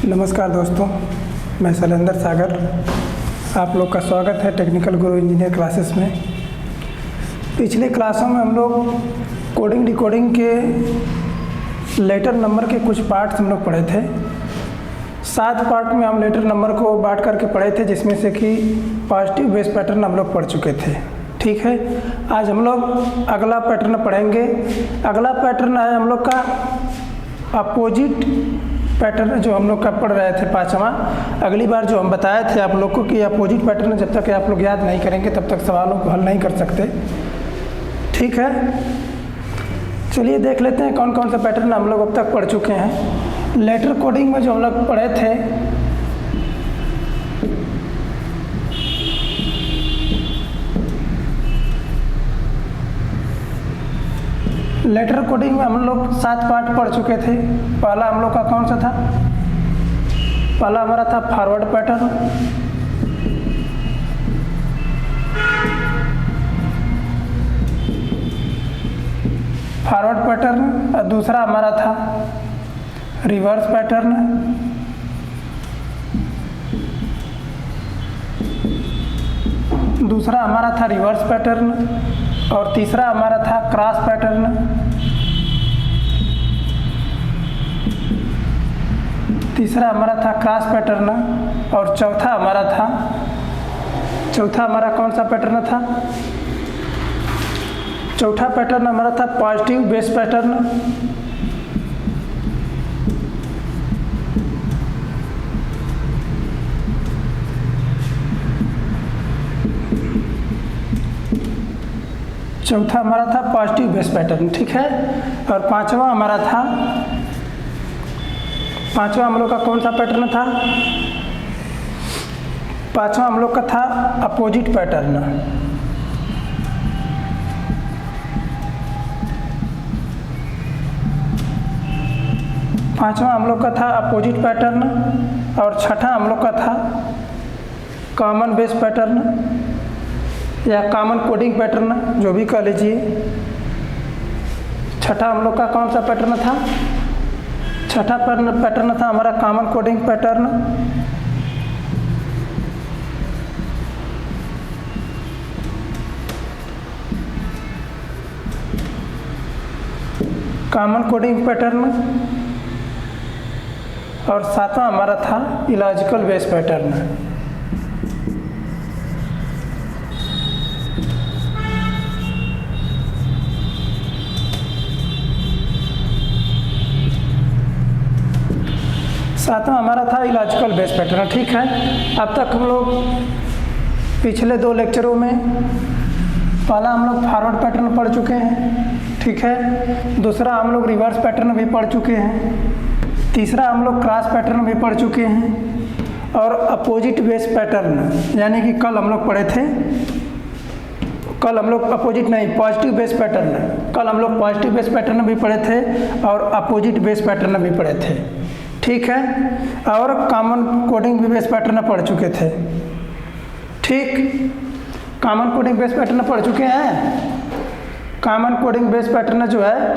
नमस्कार दोस्तों, मैं शैलेंद्र सागर। आप लोग का स्वागत है टेक्निकल गुरु इंजीनियर क्लासेस में। पिछले क्लासों में हम लोग कोडिंग डिकोडिंग के लेटर नंबर के कुछ पार्ट्स हम लोग पढ़े थे। 7 पार्ट में हम लेटर नंबर को बांट करके पढ़े थे, जिसमें से कि पॉजिटिव बेस पैटर्न हम लोग पढ़ चुके थे। ठीक है, आज हम लोग अगला पैटर्न पढ़ेंगे। अगला पैटर्न है हम लोग का अपोजिट पैटर्न, जो हम लोग का पढ़ रहे थे 5वां। अगली बार जो हम बताए थे आप लोग को कि अपोजिट पैटर्न जब तक आप लोग याद नहीं करेंगे तब तक सवालों को हल नहीं कर सकते। ठीक है, चलिए देख लेते हैं कौन कौन सा पैटर्न हम लोग अब तक पढ़ चुके हैं। लेटर कोडिंग में जो हम लोग पढ़े थे, लेटर कोडिंग में हम लोग 7 पार्ट पढ़ चुके थे। पहला हम लोग का कौन सा था? पहला हमारा था फॉरवर्ड पैटर्न। फॉरवर्ड पैटर्न और दूसरा हमारा था रिवर्स पैटर्न। दूसरा हमारा था रिवर्स पैटर्न और तीसरा हमारा था क्रॉस पैटर्न। तीसरा हमारा था क्रॉस पैटर्न और चौथा हमारा कौन सा पैटर्न था? चौथा पैटर्न हमारा था पॉजिटिव बेस पैटर्न। चौथा हमारा था पॉजिटिव बेस पैटर्न। ठीक है, और पांचवा हम लोग का कौन सा पैटर्न था? पांचवा हम लोग का था अपोजिट पैटर्न। पांचवा हम लोग का था अपोजिट पैटर्न और छठा हम लोग का था कॉमन बेस पैटर्न या कॉमन कोडिंग पैटर्न, जो भी कह लीजिए। छठा हम लोग का कौन सा पैटर्न था? छठा पैटर्न था हमारा common coding pattern. Common coding pattern और सातवां हमारा था इलॉजिकल बेस पैटर्न। सातवां हमारा था इलॉजिकल बेस पैटर्न। ठीक है, अब तक हम लोग पिछले 2 लेक्चरों में पहला हम लोग फॉरवर्ड पैटर्न पढ़ चुके हैं। ठीक है, दूसरा हम लोग रिवर्स पैटर्न भी पढ़ चुके हैं। तीसरा हम लोग क्रॉस पैटर्न भी पढ़ चुके हैं और अपोजिट बेस पैटर्न, यानी कि कल हम लोग पढ़े थे। कल हम लोग पॉजिटिव बेस पैटर्न, कल हम लोग पॉजिटिव बेस पैटर्न भी पढ़े थे और अपोजिट बेस पैटर्न भी पढ़े थे। ठीक है, और कॉमन कोडिंग बेस पैटर्न पढ़ चुके थे। ठीक, कॉमन कोडिंग बेस पैटर्न पढ़ चुके हैं। कॉमन कोडिंग बेस पैटर्न जो है,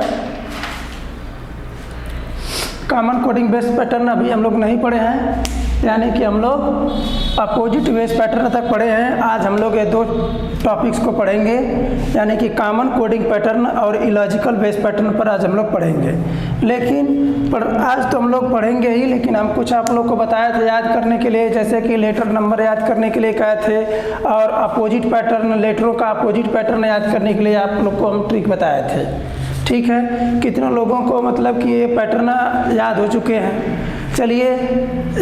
कॉमन कोडिंग बेस पैटर्न अभी हम लोग नहीं पढ़े हैं, यानी कि हम लोग अपोजिट बेस पैटर्न तक पढ़े हैं। आज हम लोग ये 2 टॉपिक्स को पढ़ेंगे, यानी कि कॉमन कोडिंग पैटर्न और इलॉजिकल बेस पैटर्न पर आज हम लोग पढ़ेंगे। लेकिन आज तो हम लोग पढ़ेंगे ही, लेकिन हम कुछ आप लोग को बताए थे याद करने के लिए, जैसे कि लेटर नंबर याद करने के लिए कहे थे और अपोजिट पैटर्न, लेटरों का अपोजिट पैटर्न याद करने के लिए आप लोग को हम ट्रिक बताए थे। ठीक है, कितने लोगों को मतलब कि ये पैटर्न याद हो चुके हैं? चलिए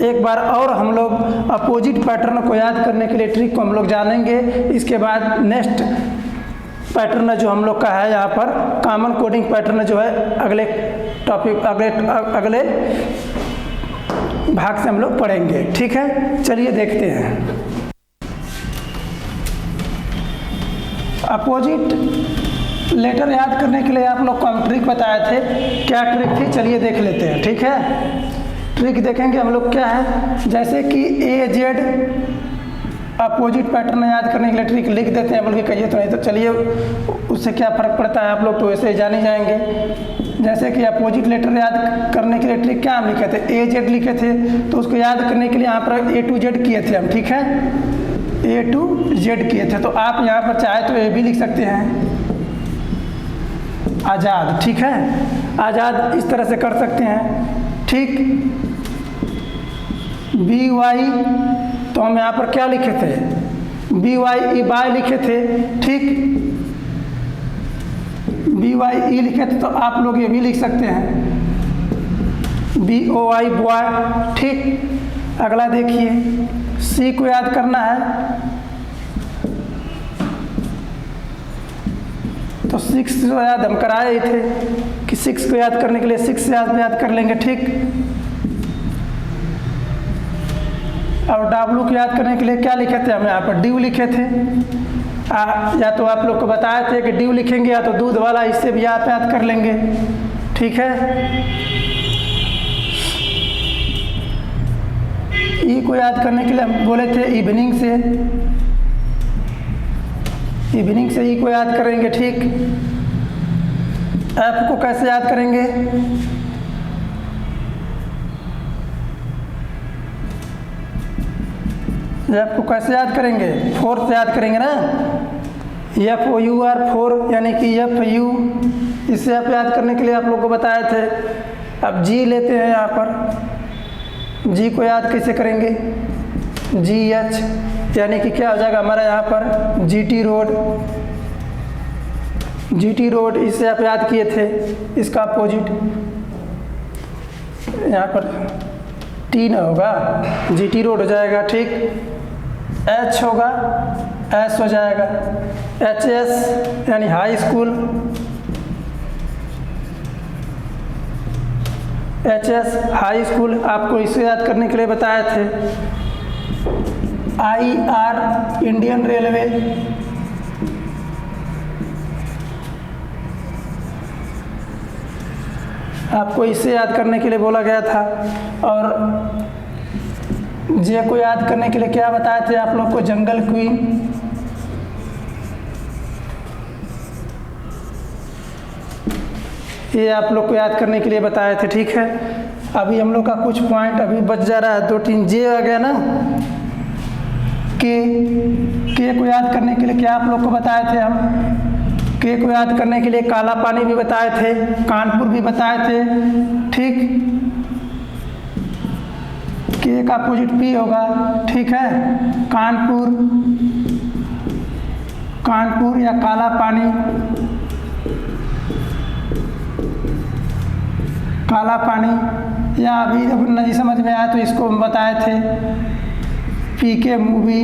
एक बार और हम लोग अपोजिट पैटर्न को याद करने के लिए ट्रिक को हम लोग जानेंगे। इसके बाद नेक्स्ट पैटर्न जो हम लोग का है यहाँ पर कॉमन कोडिंग पैटर्न जो है अगले टॉपिक अगले भाग से हम लोग पढ़ेंगे। ठीक है, चलिए देखते हैं। अपोजिट लेटर याद करने के लिए आप लोग को हम ट्रिक बताए थे। क्या ट्रिक थी? चलिए देख लेते हैं। ठीक है, ट्रिक देखेंगे हम लोग क्या है। जैसे कि AZ अपोजिट पैटर्न याद करने के लिए ट्रिक लिख देते हैं, बल्कि कहिए तो नहीं तो चलिए उससे क्या फ़र्क पड़ता है, आप लोग तो वैसे ही जान ही जाएंगे। जैसे कि अपोजिट लेटर याद करने के लिए ट्रिक क्या हम लिखे थे, ए जेड लिखे थे, तो उसको याद करने के लिए यहाँ पर ए टू जेड किए थे हम, ठीक है, ए टू जेड किए थे। तो आप यहाँ पर चाहे तो ए भी लिख सकते हैं, आज़ाद, ठीक है, आज़ाद इस तरह से कर सकते हैं, ठीक। बी वाई, तो हम यहाँ पर क्या लिखे थे, बी वाई ई बाय लिखे थे, ठीक, बी वाई ई लिखे थे, तो आप लोग ये भी लिख सकते हैं, बी ओ आई बॉय, ठीक। अगला देखिए, सी को याद करना है, तो 6 को याद हम कराए ही थे कि 6 को याद करने के लिए 6 से याद कर लेंगे, ठीक। और डब्लू को याद करने के लिए क्या लिखे थे हम यहाँ पर, ड्यू लिखे थे। या तो आप लोग को बताए थे कि ड्यू लिखेंगे, या तो दूध वाला, इससे भी आप याद कर लेंगे, ठीक है। ई को याद करने के लिए हम बोले थे इवनिंग से, इवनिंग से ई को याद करेंगे, ठीक। एफ को कैसे याद करेंगे, एफ को कैसे याद करेंगे, 4 से याद करेंगे ना, एफ ओ यू आर 4, यानी कि एफ यू, इससे आप याद करने के लिए आप लोग को बताए थे। अब जी लेते हैं, यहाँ पर जी को याद कैसे करेंगे, जी एच, यानी कि क्या हो जाएगा हमारा यहाँ पर जीटी रोड, जीटी रोड, इससे आप याद किए थे, इसका अपोजिट यहाँ पर टी न होगा, जीटी रोड हो जाएगा, ठीक। एच होगा, एस हो जाएगा, एच एस यानी high school, H S high school, आपको इसे याद करने के लिए बताए थे। आई आर इंडियन रेलवे, आपको इसे याद करने के लिए बोला गया था। और जे को याद करने के लिए क्या बताए थे आप लोग को, जंगल क्वीन, ये आप लोग को याद करने के लिए बताए थे, ठीक है। अभी हम लोग का कुछ पॉइंट अभी बच जा रहा है, 2-3 जे आ गया ना, के को याद करने के लिए क्या आप लोग को बताए थे हम, के को याद करने के लिए काला पानी भी बताए थे, कानपुर भी बताए थे, ठीक। के का अपोजिट पी होगा, ठीक है, कानपुर, कानपुर या काला पानी, काला पानी, या अभी जब नहीं समझ में आया तो इसको हम बताए थे, पी के मूवी,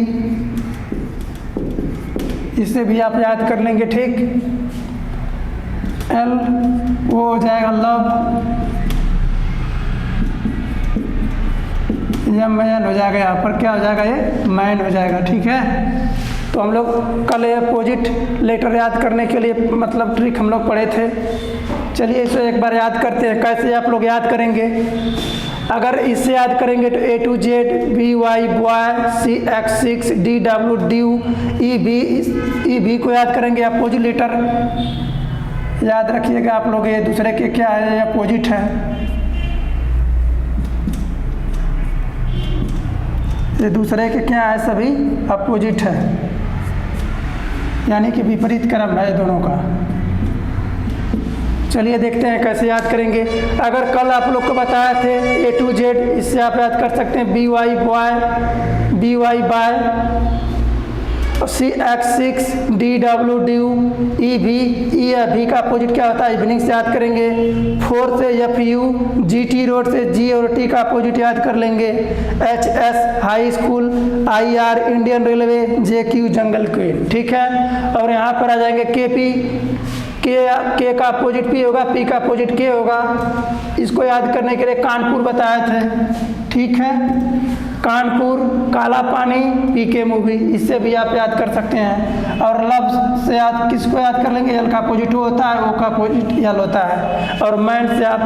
इससे भी आप याद कर लेंगे, ठीक। एल वो हो जाएगा लव, या मैन हो जाएगा, यहाँ पर क्या हो जाएगा, ये मैन हो जाएगा, ठीक है। तो हम लोग कल अपोजिट लेटर याद करने के लिए मतलब ट्रिक हम लोग पढ़े थे। चलिए इसे एक बार याद करते हैं, कैसे आप लोग याद करेंगे। अगर इससे याद करेंगे तो A to Z, B Y boy, C X 6, D W dew, E भी को याद करेंगे अपोजिट लेटर। याद रखिएगा आप लोग, ये दूसरे के क्या है, अपोजिट है, ये दूसरे के क्या है, सभी अपोजिट है, यानी कि विपरीत क्रम है दोनों का। चलिए देखते हैं कैसे याद करेंगे। अगर कल आप लोग को बताए थे ए टू जेड, इससे आप याद कर सकते हैं B Y boy, B Y bye, C X 6, D W dew, E भी, ई या भी का अपोजिट क्या होता है, इवनिंग से याद करेंगे। 4 से F you, G T road से जी और टी का अपोजिट याद कर लेंगे। H S high school, I R Indian railway, J Q jungle queen, ठीक है। और यहाँ पर आ जाएंगे के पी, के का अपोजिट पी होगा, पी का अपोजिट के होगा। इसको याद करने के लिए कानपुर बताए थे, ठीक है। कानपुर, काला पानी, पीके मूवी, इससे भी आप याद कर सकते हैं। और लफ्ज़ से याद किसको याद कर लेंगे, एल का अपोजिट ओ होता है, ओ का अपोजिट एल होता है। और मैन से आप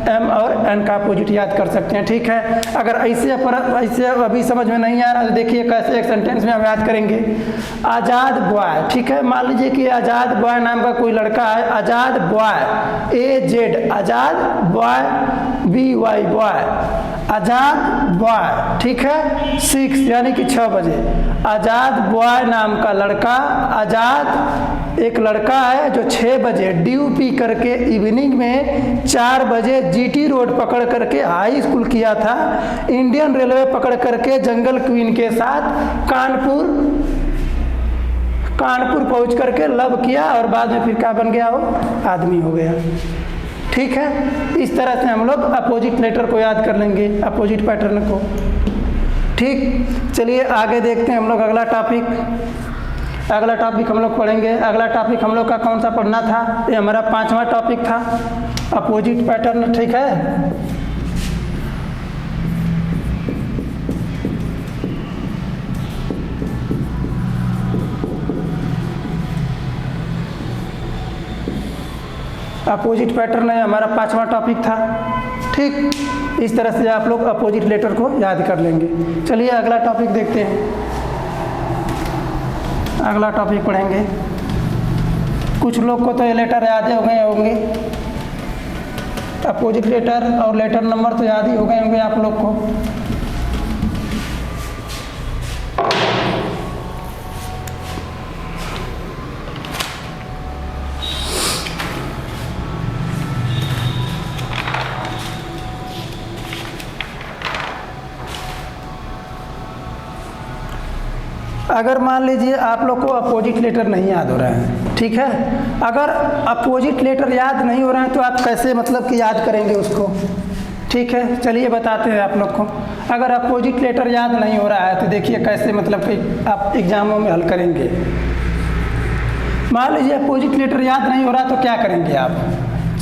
एम और एन का अपोजिट याद कर सकते हैं। ठीक है, अगर ऐसे अभी समझ में नहीं आ रहा तो देखिए कैसे एक सेंटेंस में हम याद करेंगे। आज़ाद बॉय, ठीक है, मान लीजिए कि आज़ाद बॉय नाम का कोई लड़का है, Azad boy, AZ, Azad boy, BY boy, Azad boy, ठीक है, 6 यानी कि 6 बजे। आज़ाद बॉय नाम का लड़का, आज़ाद एक लड़का है जो 6 बजे ड्यू पी करके इवनिंग में 4 बजे GT रोड पकड़ करके हाई स्कूल किया था, इंडियन रेलवे पकड़ करके जंगल क्वीन के साथ कानपुर पहुंच करके लव किया और बाद में फिर क्या बन गया, वो आदमी हो गया। ठीक है, इस तरह से हम लोग अपोजिट लेटर को याद कर लेंगे, अपोजिट पैटर्न को। ठीक, चलिए आगे देखते हैं हम लोग अगला टॉपिक हम लोग पढ़ेंगे। अगला टॉपिक हम लोग का कौन सा पढ़ना था, ये हमारा 5वां टॉपिक था, अपोजिट पैटर्न। ठीक है, अपोजिट पैटर्न है हमारा 5वां टॉपिक था। ठीक, इस तरह से आप लोग अपोजिट लेटर को याद कर लेंगे। चलिए अगला टॉपिक देखते हैं, अगला टॉपिक पढ़ेंगे। कुछ लोग को तो ये लेटर याद हो गए होंगे, अपोजिट लेटर और लेटर नंबर तो याद ही हो गए होंगे आप लोग को। अगर मान लीजिए आप लोग को अपोजिट लेटर नहीं याद हो रहा है, ठीक है, अगर अपोजिट लेटर याद नहीं हो रहा है तो आप कैसे मतलब कि याद करेंगे उसको। ठीक है, चलिए बताते हैं आप लोग को। अगर अपोजिट लेटर याद नहीं हो रहा है तो देखिए कैसे मतलब कि आप एग्जामों में हल करेंगे। मान लीजिए अपोजिट लेटर याद नहीं हो रहा तो क्या करेंगे आप,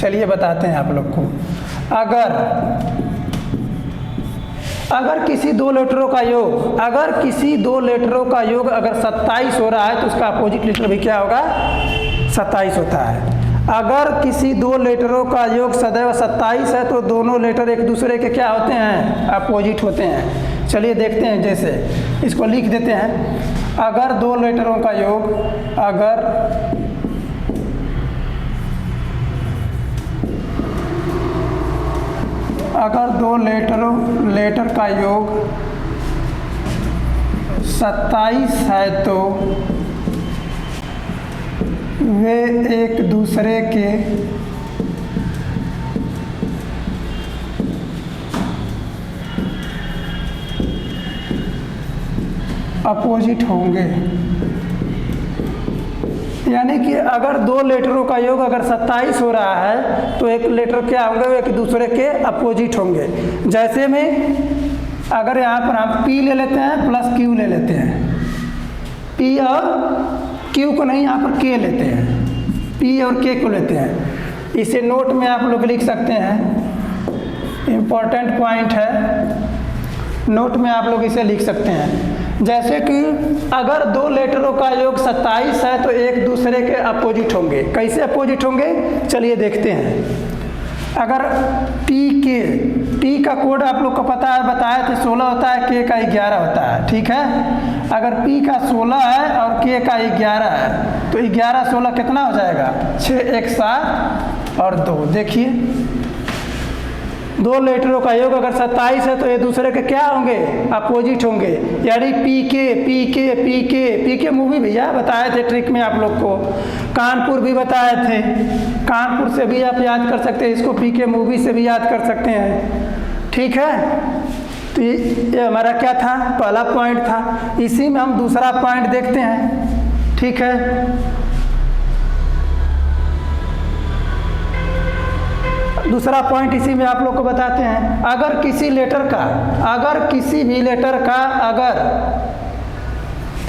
चलिए बताते हैं आप लोग को। अगर किसी दो लेटरों का योग, अगर 27 हो रहा है तो उसका अपोजिट लेटर भी क्या होगा, 27 होता है। अगर किसी दो लेटरों का योग सदैव 27 है तो दोनों लेटर एक दूसरे के क्या होते हैं, अपोजिट होते हैं। चलिए देखते हैं, जैसे इसको लिख देते हैं। अगर दो लेटरों का योग, अगर दो लेटर का योग 27 है तो वे एक दूसरे के अपोजिट होंगे। यानी कि अगर दो लेटरों का योग अगर 27 हो रहा है तो एक लेटर क्या होंगे, वो एक दूसरे के अपोजिट होंगे। जैसे में अगर यहाँ पर हम P ले लेते हैं प्लस Q ले लेते हैं, P और Q को नहीं, यहाँ पर K लेते हैं, P और K को लेते हैं। इसे नोट में आप लोग लिख सकते हैं, इम्पोर्टेंट पॉइंट है, नोट में आप लोग इसे लिख सकते हैं। जैसे कि अगर दो लेटरों का योग 27 है तो एक दूसरे के अपोजिट होंगे। कैसे अपोजिट होंगे, चलिए देखते हैं। अगर T का कोड आप लोग को पता है, बताया थे 16 होता है, K का 11 होता है। ठीक है, अगर P का 16 है और K का 11 है तो 11 16 कितना हो जाएगा, 6 1 7 और 2। देखिए दो लेटरों का योग अगर 27 है तो एक दूसरे के क्या होंगे, अपोजिट होंगे। यानी पीके मूवी भैया बताए थे ट्रिक में आप लोग को, कानपुर भी बताए थे, कानपुर से भी आप याद कर सकते हैं, इसको पीके मूवी से भी याद कर सकते हैं। ठीक है, तो ये हमारा क्या था, पहला पॉइंट था। इसी में हम दूसरा पॉइंट देखते हैं। ठीक है, दूसरा पॉइंट इसी में आप लोग को बताते हैं। अगर किसी भी लेटर का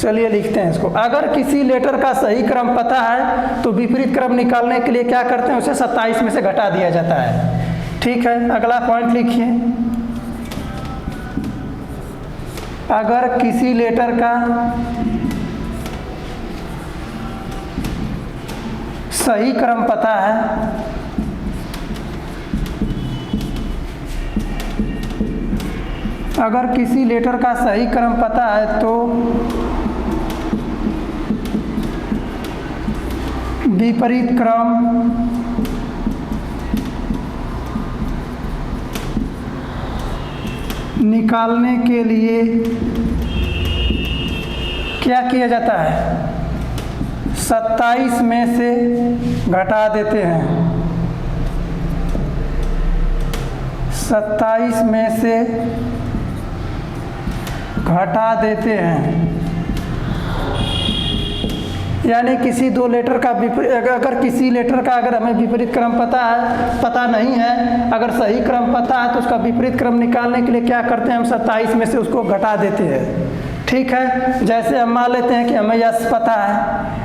चलिए लिखते हैं इसको। अगर किसी लेटर का सही क्रम पता है तो विपरीत क्रम निकालने के लिए क्या करते हैं, उसे 27 में से घटा दिया जाता है। ठीक है, अगला पॉइंट लिखिए। अगर किसी लेटर का सही क्रम पता है अगर किसी लेटर का सही क्रम पता है तो विपरीत क्रम निकालने के लिए क्या किया जाता है? 27 में से घटा देते हैं। 27 में से घटा देते हैं। यानी किसी दो लेटर का अगर किसी लेटर का अगर हमें विपरीत क्रम पता नहीं है, अगर सही क्रम पता है तो उसका विपरीत क्रम निकालने के लिए क्या करते हैं? हम 27 में से उसको घटा देते हैं। ठीक है, जैसे हम मान लेते हैं कि हमें यस पता है,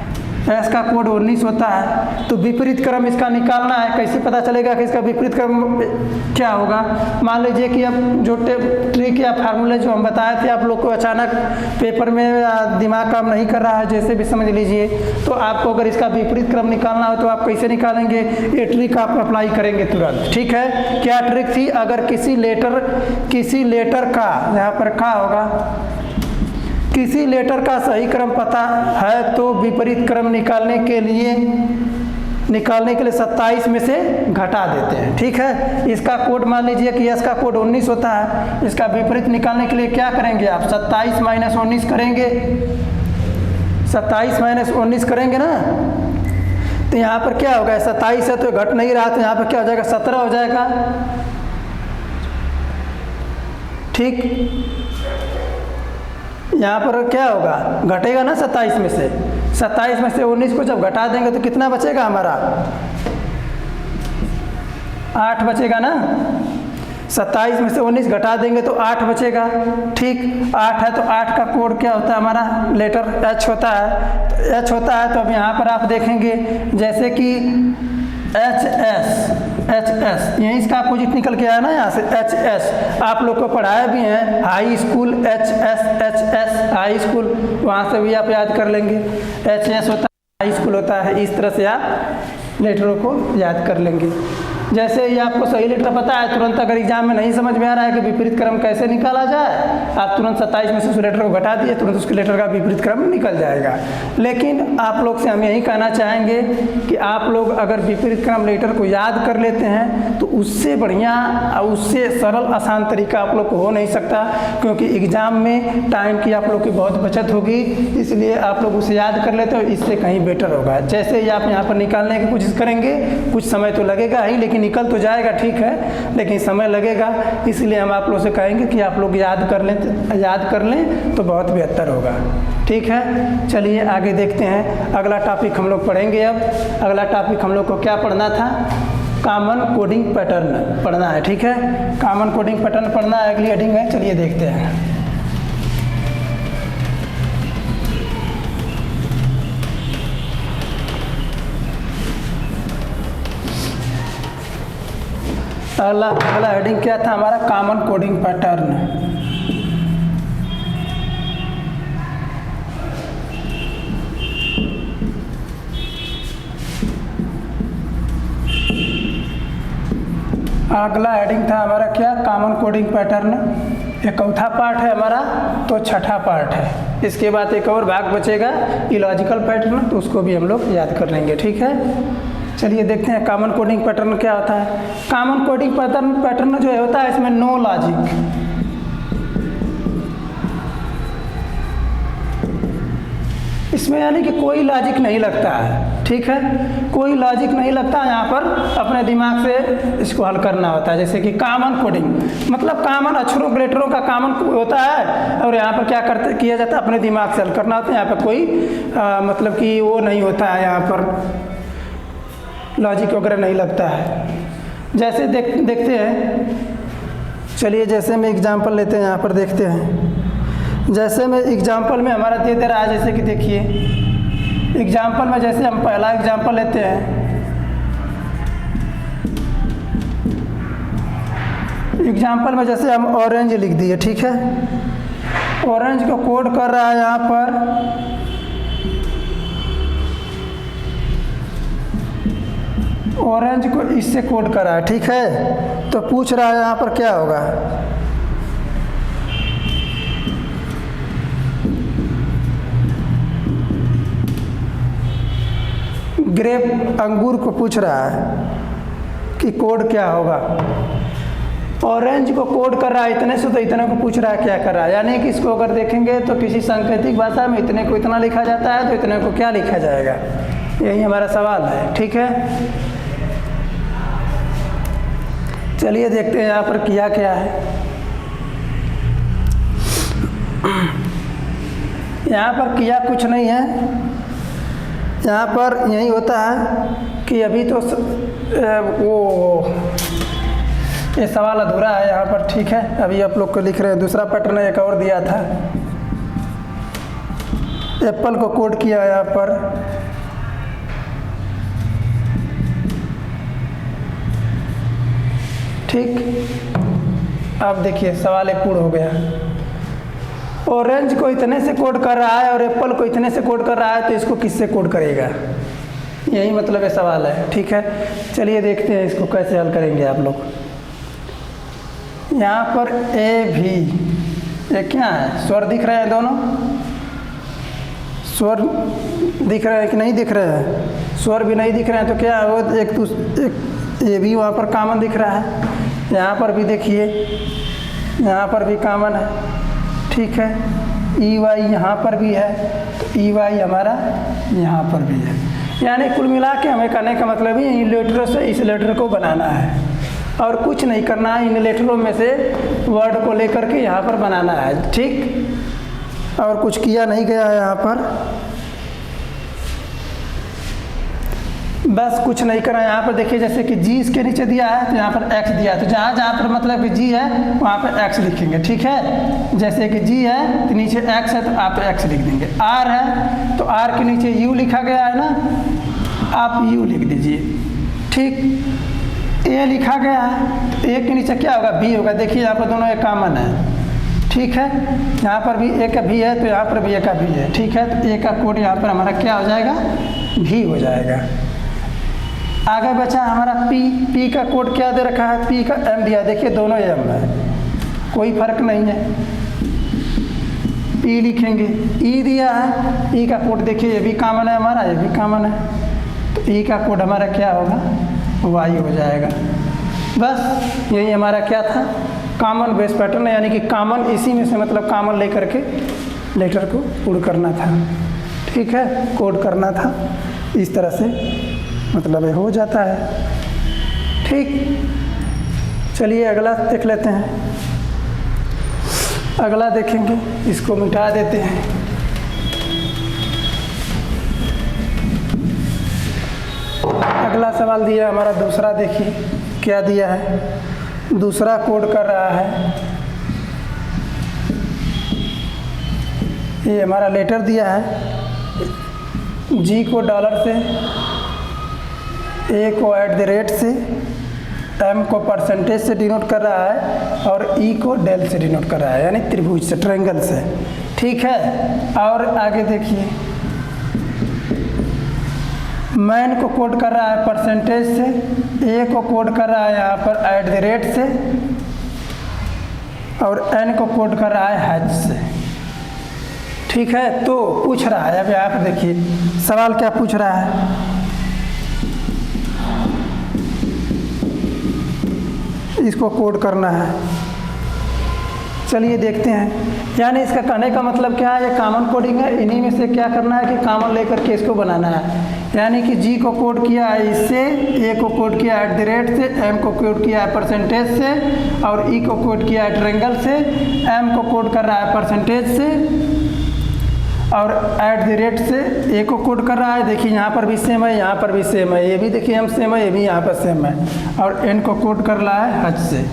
एस का कोड 19 होता है, तो विपरीत क्रम इसका निकालना है। कैसे पता चलेगा कि इसका विपरीत क्रम क्या होगा? मान लीजिए कि अब जो ट्रिक या फार्मूले जो हम बताए थे आप लोग को अचानक पेपर में दिमाग काम नहीं कर रहा है, जैसे भी समझ लीजिए, तो आपको अगर इसका विपरीत क्रम निकालना हो तो आप कैसे निकालेंगे? ये ट्रिक आप अप्लाई करेंगे तुरंत। ठीक है, क्या ट्रिक थी? अगर किसी लेटर का, यहाँ पर का होगा, किसी लेटर का सही क्रम पता है तो विपरीत क्रम निकालने के लिए 27 में से घटा देते हैं। ठीक है, इसका कोड मान लीजिए कि एस का कोड 19 होता है, इसका विपरीत निकालने के लिए क्या करेंगे आप? 27 माइनस 19 करेंगे। 27 माइनस 19 करेंगे ना, तो यहाँ पर क्या होगा? 27 है तो घट नहीं रहा, तो यहाँ पर क्या हो जाएगा? 17 हो जाएगा। ठीक, यहाँ पर क्या होगा? घटेगा ना 27 में से। 27 में से 19 को जब घटा देंगे तो कितना बचेगा हमारा? 8 बचेगा ना। 27 में से 19 घटा देंगे तो 8 बचेगा। ठीक, 8 है तो 8 का कोड क्या होता है? हमारा लेटर एच होता है। तो एच होता है तो अब यहाँ पर आप देखेंगे जैसे कि एच एस यहीं इसका अपोजिट निकल के आया ना, यहाँ से एच एस आप लोग को पढ़ाया भी है high school. H S high school, वहाँ से भी आप याद कर लेंगे। एच एस होता है, हाई स्कूल होता है। इस तरह से आप लेटरों को याद कर लेंगे। जैसे ही आपको सही लेटर पता है, तुरंत अगर एग्जाम में नहीं समझ में आ रहा है कि विपरीत क्रम कैसे निकाला जाए, आप तुरंत 27 में से उस लेटर को घटा दिए, तुरंत उसके लेटर का विपरीत क्रम निकल जाएगा। लेकिन आप लोग से हम यही कहना चाहेंगे कि आप लोग अगर विपरीत क्रम लेटर को याद कर लेते हैं तो उससे बढ़िया, उससे सरल आसान तरीका आप लोग को हो नहीं सकता, क्योंकि एग्जाम में टाइम की आप लोग की बहुत बचत होगी। इसलिए आप लोग उसे याद कर लेते हो, इससे कहीं बेटर होगा। जैसे ही आप यहाँ पर निकालने की कोशिश करेंगे, कुछ समय तो लगेगा ही, लेकिन निकल तो जाएगा। ठीक है, लेकिन समय लगेगा। इसलिए हम आप लोग से कहेंगे कि आप लोग याद कर लें तो बहुत बेहतर होगा। ठीक है, चलिए आगे देखते हैं। अगला टॉपिक हम लोग पढ़ेंगे। अब अगला टॉपिक हम लोग को क्या पढ़ना था? कॉमन कोडिंग पैटर्न पढ़ना है। ठीक है, कॉमन कोडिंग पैटर्न पढ़ना है, अगली हेडिंग है। चलिए देखते हैं। अगला हेडिंग क्या था हमारा? Common coding pattern. अगला हेडिंग था हमारा क्या? Common coding pattern. ये चौथा पार्ट है हमारा, तो छठा पार्ट है। इसके बाद एक और भाग बचेगा इलॉजिकल पैटर्न, तो उसको भी हम लोग याद कर लेंगे। ठीक है, चलिए देखते हैं कॉमन कोडिंग पैटर्न क्या होता है। कॉमन कोडिंग पैटर्न जो होता है, इसमें नो लॉजिक, इसमें यानी कि कोई लॉजिक नहीं लगता है। ठीक है, कोई लॉजिक नहीं लगता। यहाँ पर अपने दिमाग से इसको हल करना होता है। जैसे कि कॉमन कोडिंग मतलब कॉमन अक्षरों लेटरों का कॉमन होता है, और यहाँ पर क्या किया जाता है? अपने दिमाग से हल करना होता है। यहाँ पर कोई मतलब कि वो नहीं होता है, यहाँ पर लॉजिक वगैरह नहीं लगता है। जैसे देखते हैं, चलिए जैसे में एग्जांपल लेते हैं, यहाँ पर देखते हैं। जैसे में एग्जांपल में हमारा दे रहा है, जैसे कि देखिए एग्जांपल में, जैसे हम पहला एग्जांपल लेते हैं। एग्जांपल में जैसे हम ऑरेंज लिख दिए। ठीक है, ऑरेंज को कोड कर रहा है यहाँ पर ऑरेंज को इससे कोड कर रहा है, ठीक है। तो पूछ रहा है यहाँ पर क्या होगा, ग्रेप अंगूर को पूछ रहा है कि कोड क्या होगा। ऑरेंज को कोड कर रहा है इतने से, तो इतने को पूछ रहा है क्या कर रहा है। यानी कि इसको अगर देखेंगे तो किसी सांकेतिक भाषा में इतने को इतना लिखा जाता है, तो इतने को क्या लिखा जाएगा, यही हमारा सवाल है, ठीक है। चलिए देखते हैं यहाँ पर किया क्या है। यहाँ पर किया कुछ नहीं है, यहाँ पर यही होता है कि अभी तो ये सवाल अधूरा है यहाँ पर, ठीक है। अभी आप लोग को लिख रहे हैं, दूसरा पैटर्न एक और दिया था, एप्पल को कोड किया यहाँ पर, ठीक। अब देखिए सवाल एक पूर्ण हो गया। ऑरेंज को इतने से कोड कर रहा है और एप्पल को इतने से कोड कर रहा है, तो इसको किससे कोड करेगा, यही मतलब ये सवाल है, ठीक है। चलिए देखते हैं इसको कैसे हल करेंगे आप लोग। यहाँ पर ए भी, ये क्या है, स्वर दिख रहे हैं, दोनों स्वर दिख रहे हैं कि नहीं दिख रहे हैं, स्वर भी नहीं दिख रहे हैं, तो क्या है वो एक ये भी वहाँ पर कॉमन दिख रहा है, यहाँ पर भी देखिए, यहाँ पर भी कॉमन है, ठीक है। ई वाई यहाँ पर भी है, तो ई वाई हमारा यहाँ पर भी है। यानी कुल मिला के हमें कहने का मतलब ही इन लेटरों से इस लेटर को बनाना है और कुछ नहीं करना है, इन लेटरों में से वर्ड को लेकर के यहाँ पर बनाना है, ठीक। और कुछ किया नहीं गया है यहाँ पर, बस कुछ नहीं करना। यहाँ पर देखिए जैसे कि जी इसके नीचे दिया है, तो यहाँ पर एक्स दिया है, तो जहाँ जहाँ पर मतलब कि जी है वहाँ पर एक्स लिखेंगे, ठीक है। जैसे कि जी है तो नीचे एक्स है, तो आप एक्स लिख देंगे। आर है तो आर के नीचे यू लिखा गया है ना, आप यू लिख दीजिए, ठीक। ए लिखा गया है तो ए के नीचे क्या होगा, बी होगा। देखिए यहाँ पर दोनों एक कॉमन है, ठीक है। यहाँ पर भी ए का भी है, तो यहाँ पर भी ए का भी है, ठीक है। तो ए का कोड यहाँ पर हमारा क्या हो जाएगा, भी हो जाएगा। आगे बचा हमारा पी, पी का कोड क्या दे रखा है, पी का एम दिया, देखिए दोनों एम है, कोई फर्क नहीं है, पी लिखेंगे। ई दिया है, ई का कोड देखिए ये भी कॉमन है हमारा, ये भी कॉमन है, तो ई का कोड हमारा क्या होगा, वाई हो जाएगा। बस यही हमारा क्या था, कॉमन बेस पैटर्न, यानी कि कॉमन इसी में से मतलब कॉमन लेकर के लेटर को कोड करना था, ठीक है, कोड करना था। इस तरह से मतलब ये हो जाता है, ठीक। चलिए अगला देख लेते हैं। अगला देखेंगे, इसको मिटा देते हैं। अगला सवाल दिया हमारा दूसरा, देखिए क्या दिया है, दूसरा कोड कर रहा है, ये हमारा लेटर दिया है, जी को डॉलर से, ए को @ से, एम को परसेंटेज से डिनोट कर रहा है और ई को डेल से डिनोट कर रहा है, यानी त्रिभुज से, ट्रायंगल से, ठीक है। और आगे देखिए, मैन को कोड कर रहा है परसेंटेज से, ए को कोड कर रहा है यहाँ पर @ से, और एन को कोड कर रहा है हैच से, ठीक है। तो पूछ रहा है, अब यहाँ पर देखिए सवाल क्या पूछ रहा है, इसको कोड करना है। चलिए देखते हैं, यानी इसका कहने का मतलब क्या है, ये कॉमन कोडिंग है, इन्हीं में से क्या करना है कि कॉमन लेकर के इसको बनाना है। यानी कि जी को कोड किया है इससे, ए को कोड किया है @ से, एम को कोड किया है परसेंटेज से, और ई को कोड किया है ट्रायंगल से, एम को कोड कर रहा है परसेंटेज से, और @ से ए को कोड कर रहा है। देखिए यहाँ पर भी सेम है, यहाँ पर भी सेम है, ये भी देखिए हम सेम है, ये भी यहाँ पर सेम है, और एन को कोड कर रहा है हच से,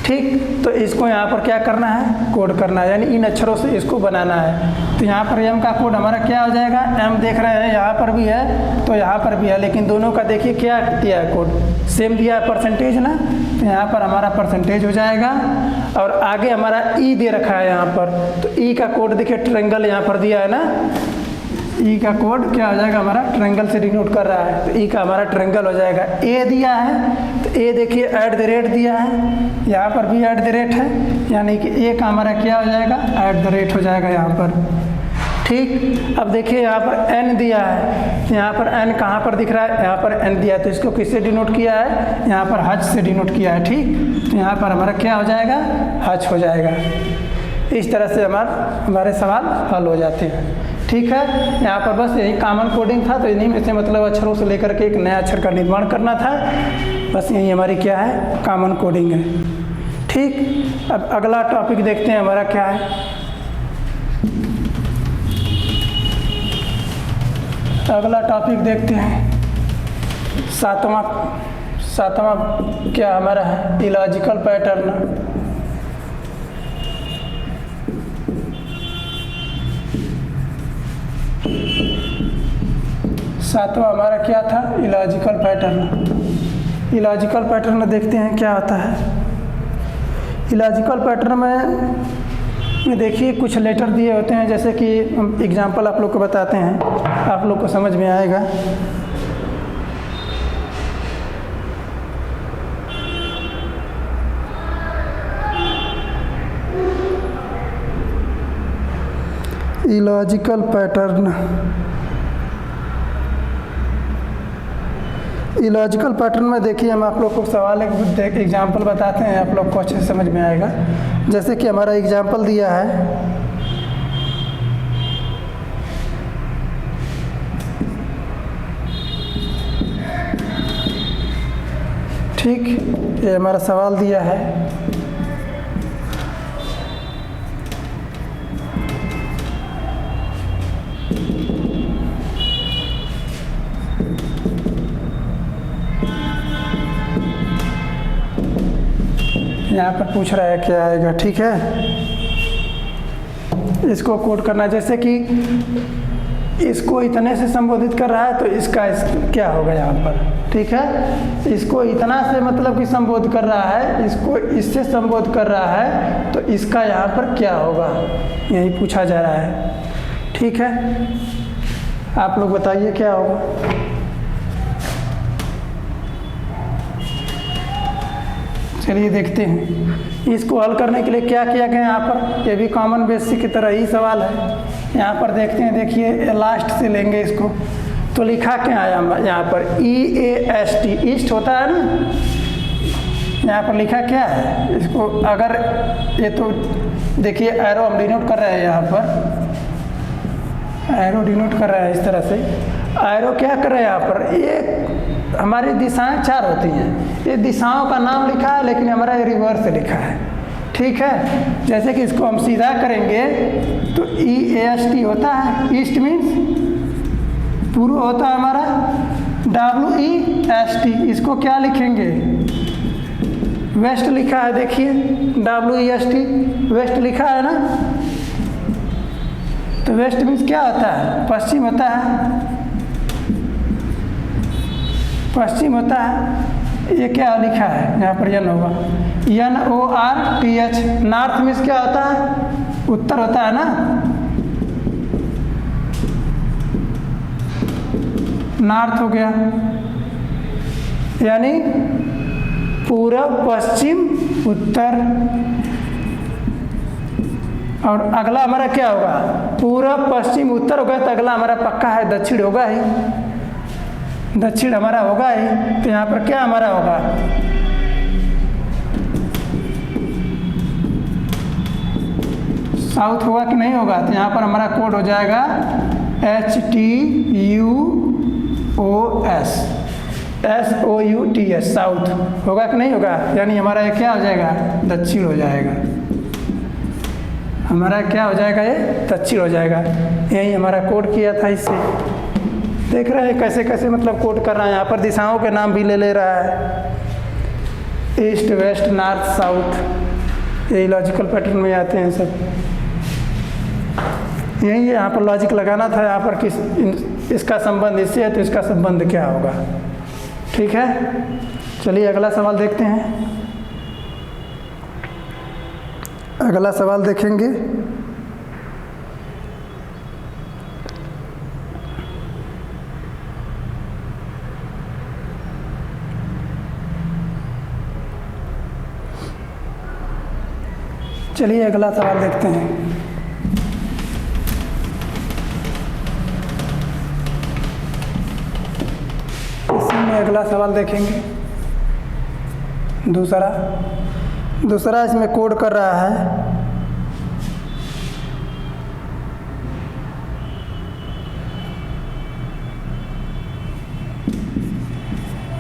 ठीक, तो इसको यहाँ पर क्या करना है, कोड करना है, यानी इन अक्षरों से इसको बनाना है। तो यहाँ पर m का कोड हमारा क्या हो जाएगा, m देख रहे हैं यहाँ पर भी है तो यहाँ पर भी है, लेकिन दोनों का देखिए क्या दिया है कोड, सेम दिया है परसेंटेज ना, तो यहाँ पर हमारा परसेंटेज हो जाएगा। और आगे हमारा ई दे रखा है यहाँ पर, तो ई का कोड देखिए ट्रायंगल यहाँ पर दिया है ना, ई का कोड क्या हो जाएगा हमारा, ट्रायंगल से डिनोट कर रहा है, तो ई का हमारा ट्रायंगल हो जाएगा। ए दिया है तो ए देखिए @ दिया है, यहाँ पर भी @ है, यानी कि ए का हमारा क्या हो जाएगा, @ हो जाएगा यहाँ पर। ठीक, अब देखिए यहाँ पर n दिया है, यहाँ पर n कहाँ पर दिख रहा है, यहाँ पर n दिया है, तो इसको किससे डिनोट किया है, यहाँ पर h से डिनोट किया है। ठीक, तो यहाँ पर हमारा क्या हो जाएगा, h हो जाएगा। इस तरह से हमारे सवाल हल हो जाते हैं। ठीक है, यहाँ पर बस यही कॉमन कोडिंग था, तो इन्हीं में से मतलब अक्षरों से लेकर के एक नया अक्षर का निर्माण करना था, बस यही हमारी क्या है, कॉमन कोडिंग है। ठीक, अब अगला टॉपिक देखते हैं हमारा क्या है। अगला टॉपिक देखते हैं, सातवां क्या हमारा है, इलॉजिकल पैटर्न। सातवां हमारा क्या था, इलॉजिकल पैटर्न। इलॉजिकल पैटर्न देखते हैं क्या होता है। इलॉजिकल पैटर्न में देखिए कुछ लेटर दिए होते हैं, जैसे कि एग्जांपल आप लोग को बताते हैं, आप लोग को समझ में आएगा। इलॉजिकल पैटर्न, इलॉजिकल पैटर्न में देखिए हम आप लोग को सवाल एक एग्जांपल बताते हैं, आप लोग को अच्छे से समझ में आएगा। जैसे कि हमारा एग्जांपल दिया है, ठीक, ये हमारा सवाल दिया है, यहाँ पर पूछ रहा है क्या आएगा। ठीक है, इसको कोड करना, जैसे कि इसको इतने से संबोधित कर रहा है तो इसका क्या होगा यहाँ पर। ठीक है, इसको इतना से मतलब कि संबोध कर रहा है, इसको इससे संबोध कर रहा है, तो इसका यहाँ पर क्या होगा, यही पूछा जा रहा है। ठीक है, आप लोग बताइए क्या होगा। चलिए देखते हैं इसको हल करने के लिए क्या किया गया यहाँ पर, ये भी कॉमन बेसिक की तरह ही सवाल है। यहाँ पर देखते हैं, देखिए लास्ट से लेंगे इसको, तो लिखा क्या आया यहाँ पर, EAST, ईस्ट होता है ना, यहाँ पर लिखा क्या है, इसको अगर ये तो देखिए एरो हम डिनोट कर रहे हैं, यहाँ पर एरो डिनोट कर रहा है इस तरह से। एरो क्या कर रहे हैं यहाँ पर, ये हमारी दिशाएं 4 होती हैं, ये दिशाओं का नाम लिखा है लेकिन हमारा ये रिवर्स से लिखा है। ठीक है, जैसे कि इसको हम सीधा करेंगे तो EAST होता है, ईस्ट मीन्स पूर्व होता है हमारा, WEST, इसको क्या लिखेंगे, वेस्ट लिखा है, देखिए WEST, वेस्ट लिखा है ना, तो वेस्ट मीन्स क्या होता है, पश्चिम होता है, पश्चिम होता है। ये क्या लिखा है यहाँ पर, N होगा, NORTH, नॉर्थ मीन्स क्या होता है, उत्तर होता है ना, नॉर्थ हो गया, यानी पूरब पश्चिम उत्तर। और अगला हमारा क्या होगा, पूरब पश्चिम उत्तर होगा, तो अगला हमारा पक्का है दक्षिण होगा ही, दक्षिण हमारा होगा ही, तो यहाँ पर क्या हमारा होगा, साउथ होगा कि नहीं होगा, तो यहाँ पर हमारा कोड हो जाएगा STUOS, साउथ होगा कि नहीं होगा, यानी हमारा ये क्या हो जाएगा, दक्षिण हो जाएगा, हमारा क्या हो जाएगा, ये दक्षिण हो जाएगा। यही हमारा कोड किया था इससे, देख रहे हैं कैसे कैसे मतलब कोड कर रहा है, यहाँ पर दिशाओं के नाम भी ले रहा है। ईस्ट वेस्ट नॉर्थ साउथ, यही लॉजिकल पैटर्न में आते हैं सब। यही यहाँ पर लॉजिक लगाना था, यहाँ पर इसका संबंध इससे है तो इसका संबंध क्या होगा। ठीक है, चलिए अगला सवाल देखते हैं। अगला सवाल देखेंगे। चलिए अगला सवाल देखते हैं। इसी में अगला सवाल देखेंगे। दूसरा इसमें कोड कर रहा है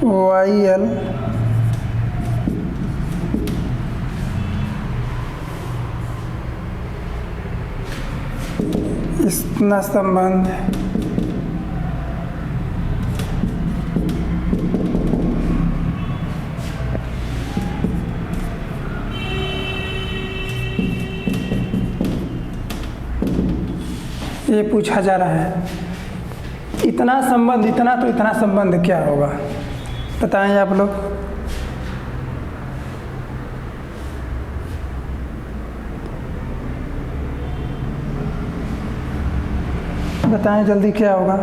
YL इतना संबंध ये पूछा जा रहा है। इतना संबंध, इतना तो इतना संबंध क्या होगा, बताएं आप लोग। बताएं जल्दी क्या होगा।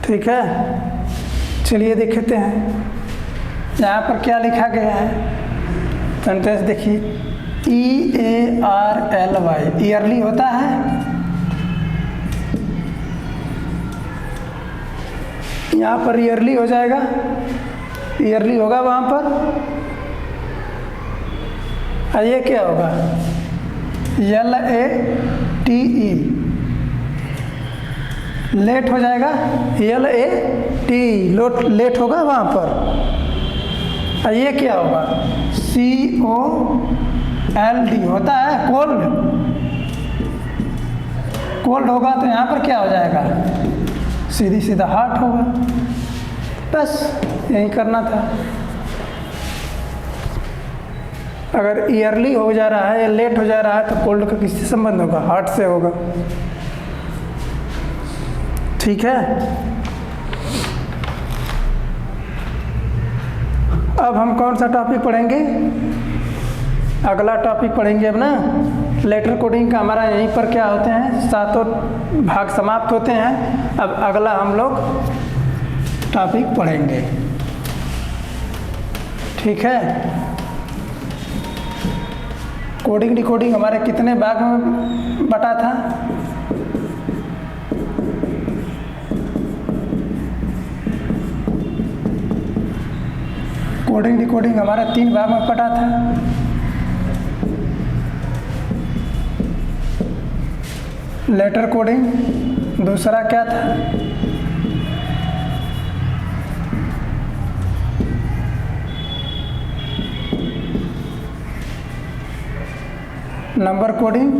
ठीक है, चलिए देखते हैं यहाँ पर क्या लिखा गया है। सेंटेंस देखिए, EARLY ईयरली होता है। यहाँ पर ईयरली हो जाएगा, ईयरली होगा वहाँ पर। और ये क्या होगा, LATE लेट हो जाएगा, LATE लेट होगा वहाँ पर। और ये क्या होगा, COLD होता है, कोल्ड होगा तो यहाँ पर क्या हो जाएगा, सीधी सीधा हार्ट होगा। बस यही करना था। अगर ईयरली हो जा रहा है या लेट हो जा रहा है तो कोल्ड का किससे संबंध होगा, हार्ट से होगा। ठीक है, अब हम कौन सा टॉपिक पढ़ेंगे, अगला टॉपिक पढ़ेंगे अब ना। लेटर कोडिंग का हमारा यहीं पर क्या होते हैं, 7 भाग समाप्त होते हैं। अब अगला हम लोग टॉपिक पढ़ेंगे। ठीक है, कोडिंग डिकोडिंग हमारे कितने भाग में बटा था, कोडिंग डिकोडिंग हमारा 3 भाग में बटा था। लेटर कोडिंग दूसरा क्या था, नंबर कोडिंग,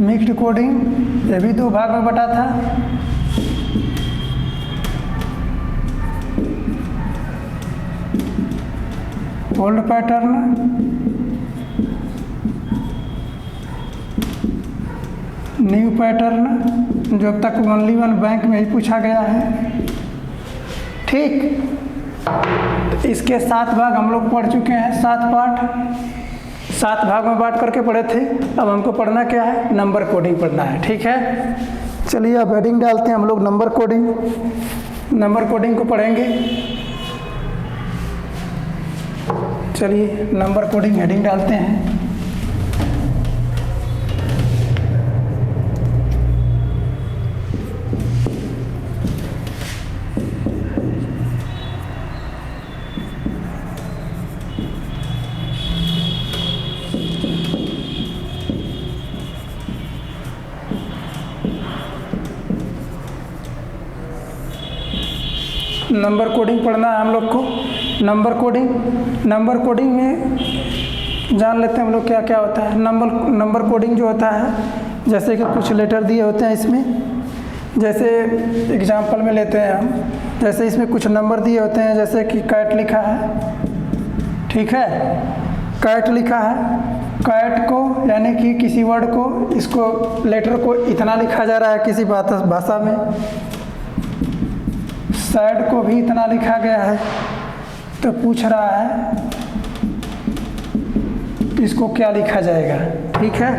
मिक्स्ड कोडिंग, ये भी 2 भाग में बटा था। ओल्ड पैटर्न, न्यू पैटर्न, जो अब तक ओनली वन बैंक में ही पूछा गया है। ठीक, तो इसके 7 भाग हम लोग पढ़ चुके हैं, 7 पार्ट, 7 भाग में बांट करके पढ़े थे। अब हमको पढ़ना क्या है, नंबर कोडिंग पढ़ना है। ठीक है, चलिए अब हेडिंग डालते हैं हम लोग, नंबर कोडिंग। नंबर कोडिंग को पढ़ेंगे। चलिए नंबर कोडिंग हेडिंग डालते हैं। नंबर कोडिंग पढ़ना है हम लोग को। नंबर कोडिंग में जान लेते हैं हम लोग क्या क्या होता है। नंबर कोडिंग जो होता है, जैसे कि कुछ लेटर दिए होते हैं इसमें, जैसे एग्जाम्पल में लेते हैं हम, जैसे इसमें कुछ नंबर दिए होते हैं, जैसे कि कैट लिखा है, ठीक है, कैट लिखा है। कैट को यानी कि किसी वर्ड को, इसको लेटर को इतना लिखा जा रहा है किसी भाषा में, सैड को भी इतना लिखा गया है। तो पूछ रहा है इसको क्या लिखा जाएगा, ठीक है।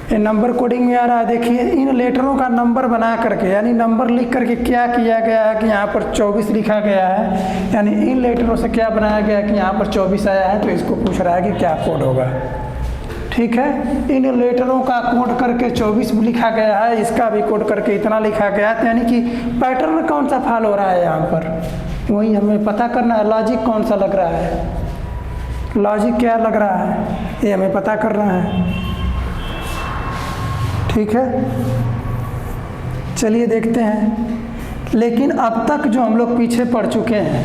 ये नंबर कोडिंग में आ रहा है। देखिए इन लेटरों का नंबर बना करके, यानी नंबर लिख करके क्या किया गया है कि यहाँ पर 24 लिखा गया है, यानी इन लेटरों से क्या बनाया गया है कि यहाँ पर 24 आया है। तो इसको पूछ रहा है कि क्या कोड होगा, ठीक है। इन लेटरों का कोड करके 24 भी लिखा गया है, इसका भी कोड करके इतना लिखा गया है। यानी कि पैटर्न कौन सा फॉलो हो रहा है यहाँ पर, वही हमें पता करना है। लॉजिक कौन सा लग रहा है, लॉजिक क्या लग रहा है, ये हमें पता करना है, ठीक है। चलिए देखते हैं। लेकिन अब तक जो हम लोग पीछे पढ़ चुके हैं,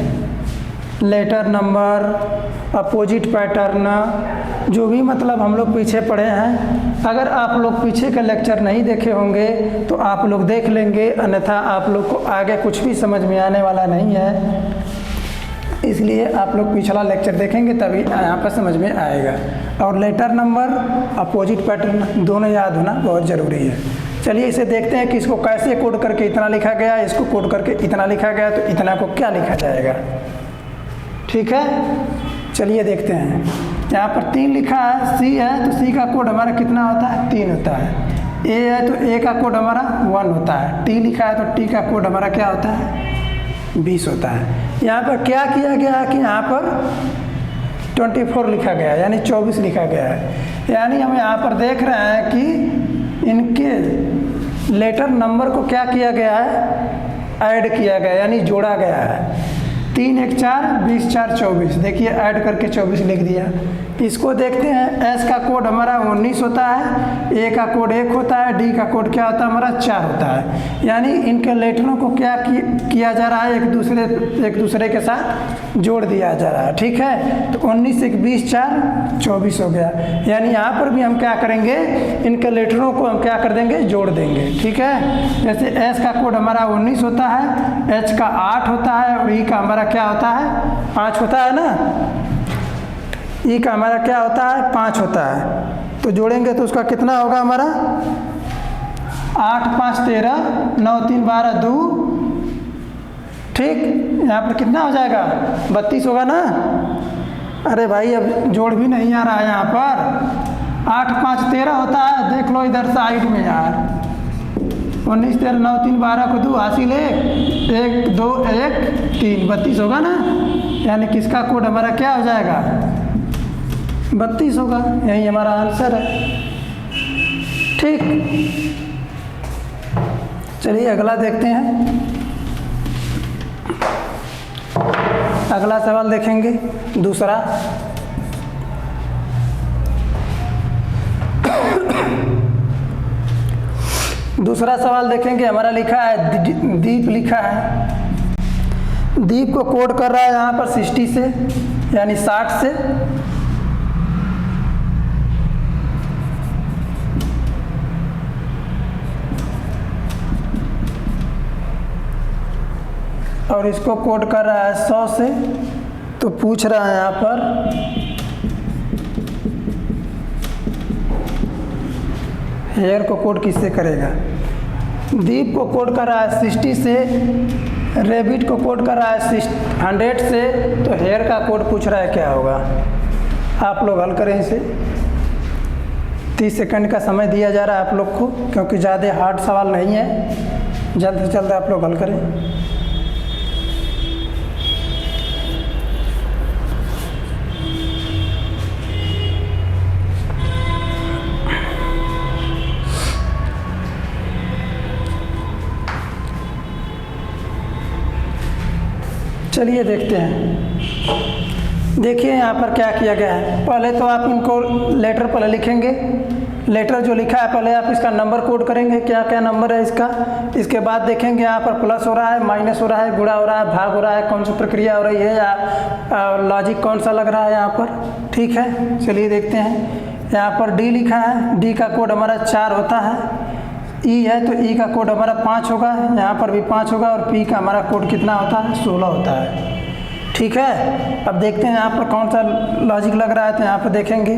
लेटर नंबर, अपोजिट पैटर्न, जो भी मतलब हम लोग पीछे पढ़े हैं, अगर आप लोग पीछे का लेक्चर नहीं देखे होंगे तो आप लोग देख लेंगे, अन्यथा आप लोग को आगे कुछ भी समझ में आने वाला नहीं है। इसलिए आप लोग पिछला लेक्चर देखेंगे तभी यहाँ पर समझ में आएगा। और लेटर नंबर, अपोजिट पैटर्न दोनों याद होना बहुत ज़रूरी है। चलिए इसे देखते हैं कि इसको कैसे कोड करके इतना लिखा गया, इसको कोड करके इतना लिखा गया, तो इतना को क्या लिखा जाएगा, ठीक है। चलिए देखते हैं। यहाँ पर 3 लिखा है, सी है, तो सी का कोड हमारा कितना होता है, 3 होता है। ए है तो ए का कोड हमारा 1 होता है। टी लिखा है तो टी का कोड हमारा क्या होता है, 20 होता है। यहाँ पर क्या किया गया है कि यहाँ पर 24 लिखा गया है, यानी 24 लिखा गया है। यानी हम यहाँ पर देख रहे हैं कि इनके लेटर नंबर को क्या किया गया है, ऐड किया गया, यानी जोड़ा गया है। 3 1 4 20 4 24, देखिए ऐड करके 24 लिख दिया। इसको देखते हैं। एस का कोड हमारा 19 होता है, ए का कोड 1 होता है, डी का कोड क्या होता है हमारा 4 होता है। यानी इनके लेटरों को क्या किया जा रहा है, एक दूसरे के साथ जोड़ दिया जा रहा है, ठीक है। तो 19 1 20 4 24 हो गया। यानी यहाँ पर भी हम क्या करेंगे, इनके लेटरों को हम क्या कर देंगे, जोड़ देंगे, ठीक है। जैसे एस का कोड हमारा 19 होता है, एच का 8 होता है और ई का हमारा क्या होता है, 5 होता है ना। ई का हमारा क्या होता है, 5 होता है। तो जोड़ेंगे तो उसका कितना होगा हमारा, 8 5 13, 9 3 12 2, ठीक। यहाँ पर कितना हो जाएगा, 32 होगा ना। अरे भाई अब जोड़ भी नहीं आ रहा है यहाँ पर। 8 5 13 होता है, देख लो इधर साइड में यार। 19 13 9 3 12 को 2 हासिल 1 2 1 3, 32 होगा ना। यानी किसका कोड हमारा क्या हो जाएगा, 32 होगा। यही हमारा आंसर है, ठीक। चलिए अगला देखते हैं। अगला सवाल देखेंगे, दूसरा। दूसरा सवाल देखेंगे। हमारा लिखा है दीप लिखा है। दीप को कोड कर रहा है यहाँ पर 60 से, यानी 60 से। और इसको कोड कर रहा है 100 से। तो पूछ रहा है यहाँ पर हेयर को कोड किससे करेगा। दीप को कोड कर रहा है 60 से, रेबिट को कोड कर रहा है 100 से। तो हेयर का कोड पूछ रहा है क्या होगा। आप लोग हल करें इसे। 30 सेकंड का समय दिया जा रहा है आप लोग को, क्योंकि ज़्यादा हार्ड सवाल नहीं है। जल्द से जल्द आप लोग हल करें। चलिए देखते हैं। देखिए यहाँ पर क्या किया गया है। पहले तो आप इनको लेटर पहले लिखेंगे। लेटर जो लिखा है पहले आप इसका नंबर कोड करेंगे, क्या क्या नंबर है इसका। इसके बाद देखेंगे यहाँ पर प्लस हो रहा है, माइनस हो रहा है, गुणा हो रहा है, भाग हो रहा है, कौन सी प्रक्रिया हो रही है या लॉजिक कौन सा लग रहा है यहाँ पर, ठीक है। चलिए देखते हैं। यहाँ पर डी लिखा है, डी का कोड हमारा 4 होता है। ई है तो ई का कोड हमारा 5 होगा, यहाँ पर भी 5 होगा। और पी का हमारा कोड कितना होता है? 16 होता है। ठीक है, अब देखते हैं यहाँ पर कौन सा लॉजिक लग रहा है। तो यहाँ पर देखेंगे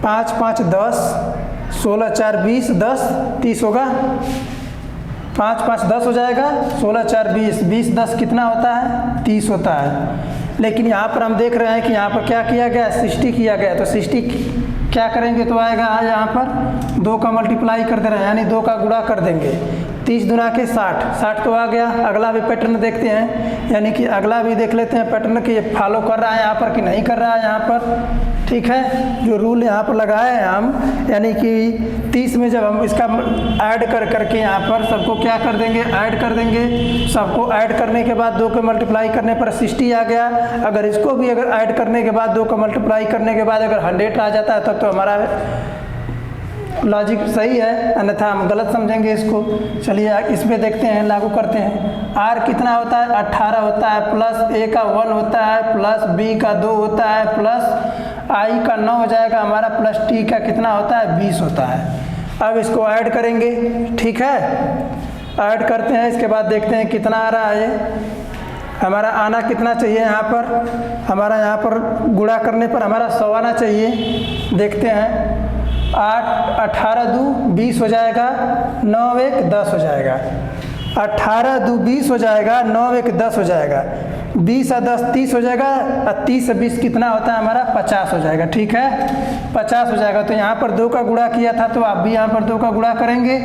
5 5 10, 16 4 20, 10 30 होगा। 5 5 10 हो जाएगा, 16 4 20, 20 10 कितना होता है? 30 होता है। लेकिन यहाँ पर हम देख रहे हैं कि यहाँ पर क्या किया गया? 60 किया गया। तो 60 क्या करेंगे तो आएगा यहाँ पर 2 का मल्टीप्लाई कर दे रहे हैं, यानी 2 का गुणा कर देंगे। 30 दुना के 60, 60 तो आ गया। अगला भी पैटर्न देखते हैं, यानी कि अगला भी देख लेते हैं पैटर्न कि ये फॉलो कर रहा है यहाँ पर कि नहीं कर रहा है यहाँ पर। ठीक है, जो रूल यहाँ पर लगाए हैं हम, यानी कि 30 में जब हम इसका ऐड कर करके यहाँ पर सबको क्या कर देंगे? ऐड कर देंगे। सबको ऐड करने के बाद 2 को मल्टीप्लाई करने पर 60 आ गया। अगर इसको भी अगर ऐड करने के बाद 2 को मल्टीप्लाई करने के बाद अगर 100 आ जाता है तब तो हमारा लॉजिक सही है, अन्यथा हम गलत समझेंगे इसको। चलिए इस पे देखते हैं, लागू करते हैं। आर कितना होता है? 18 होता है, प्लस ए का 1 होता है, प्लस बी का 2 होता है, प्लस आई का 9 हो जाएगा हमारा, प्लस टी का कितना होता है? 20 होता है। अब इसको ऐड करेंगे। ठीक है, ऐड करते हैं। इसके बाद देखते हैं कितना आ रहा है। हमारा आना कितना चाहिए यहाँ पर? हमारा यहाँ पर गुणा करने पर हमारा 100 आना चाहिए। देखते हैं, 8 18 2 20 हो जाएगा, 9 1 10 हो जाएगा। 18 2 20 हो जाएगा, 9 1 10 हो जाएगा, 20 और 10 30 हो जाएगा, और 30 से 20 कितना होता है हमारा? 50 हो जाएगा। ठीक है, 50 हो जाएगा। तो यहाँ पर 2 का गुणा किया था तो आप भी यहाँ पर 2 का गुणा करेंगे।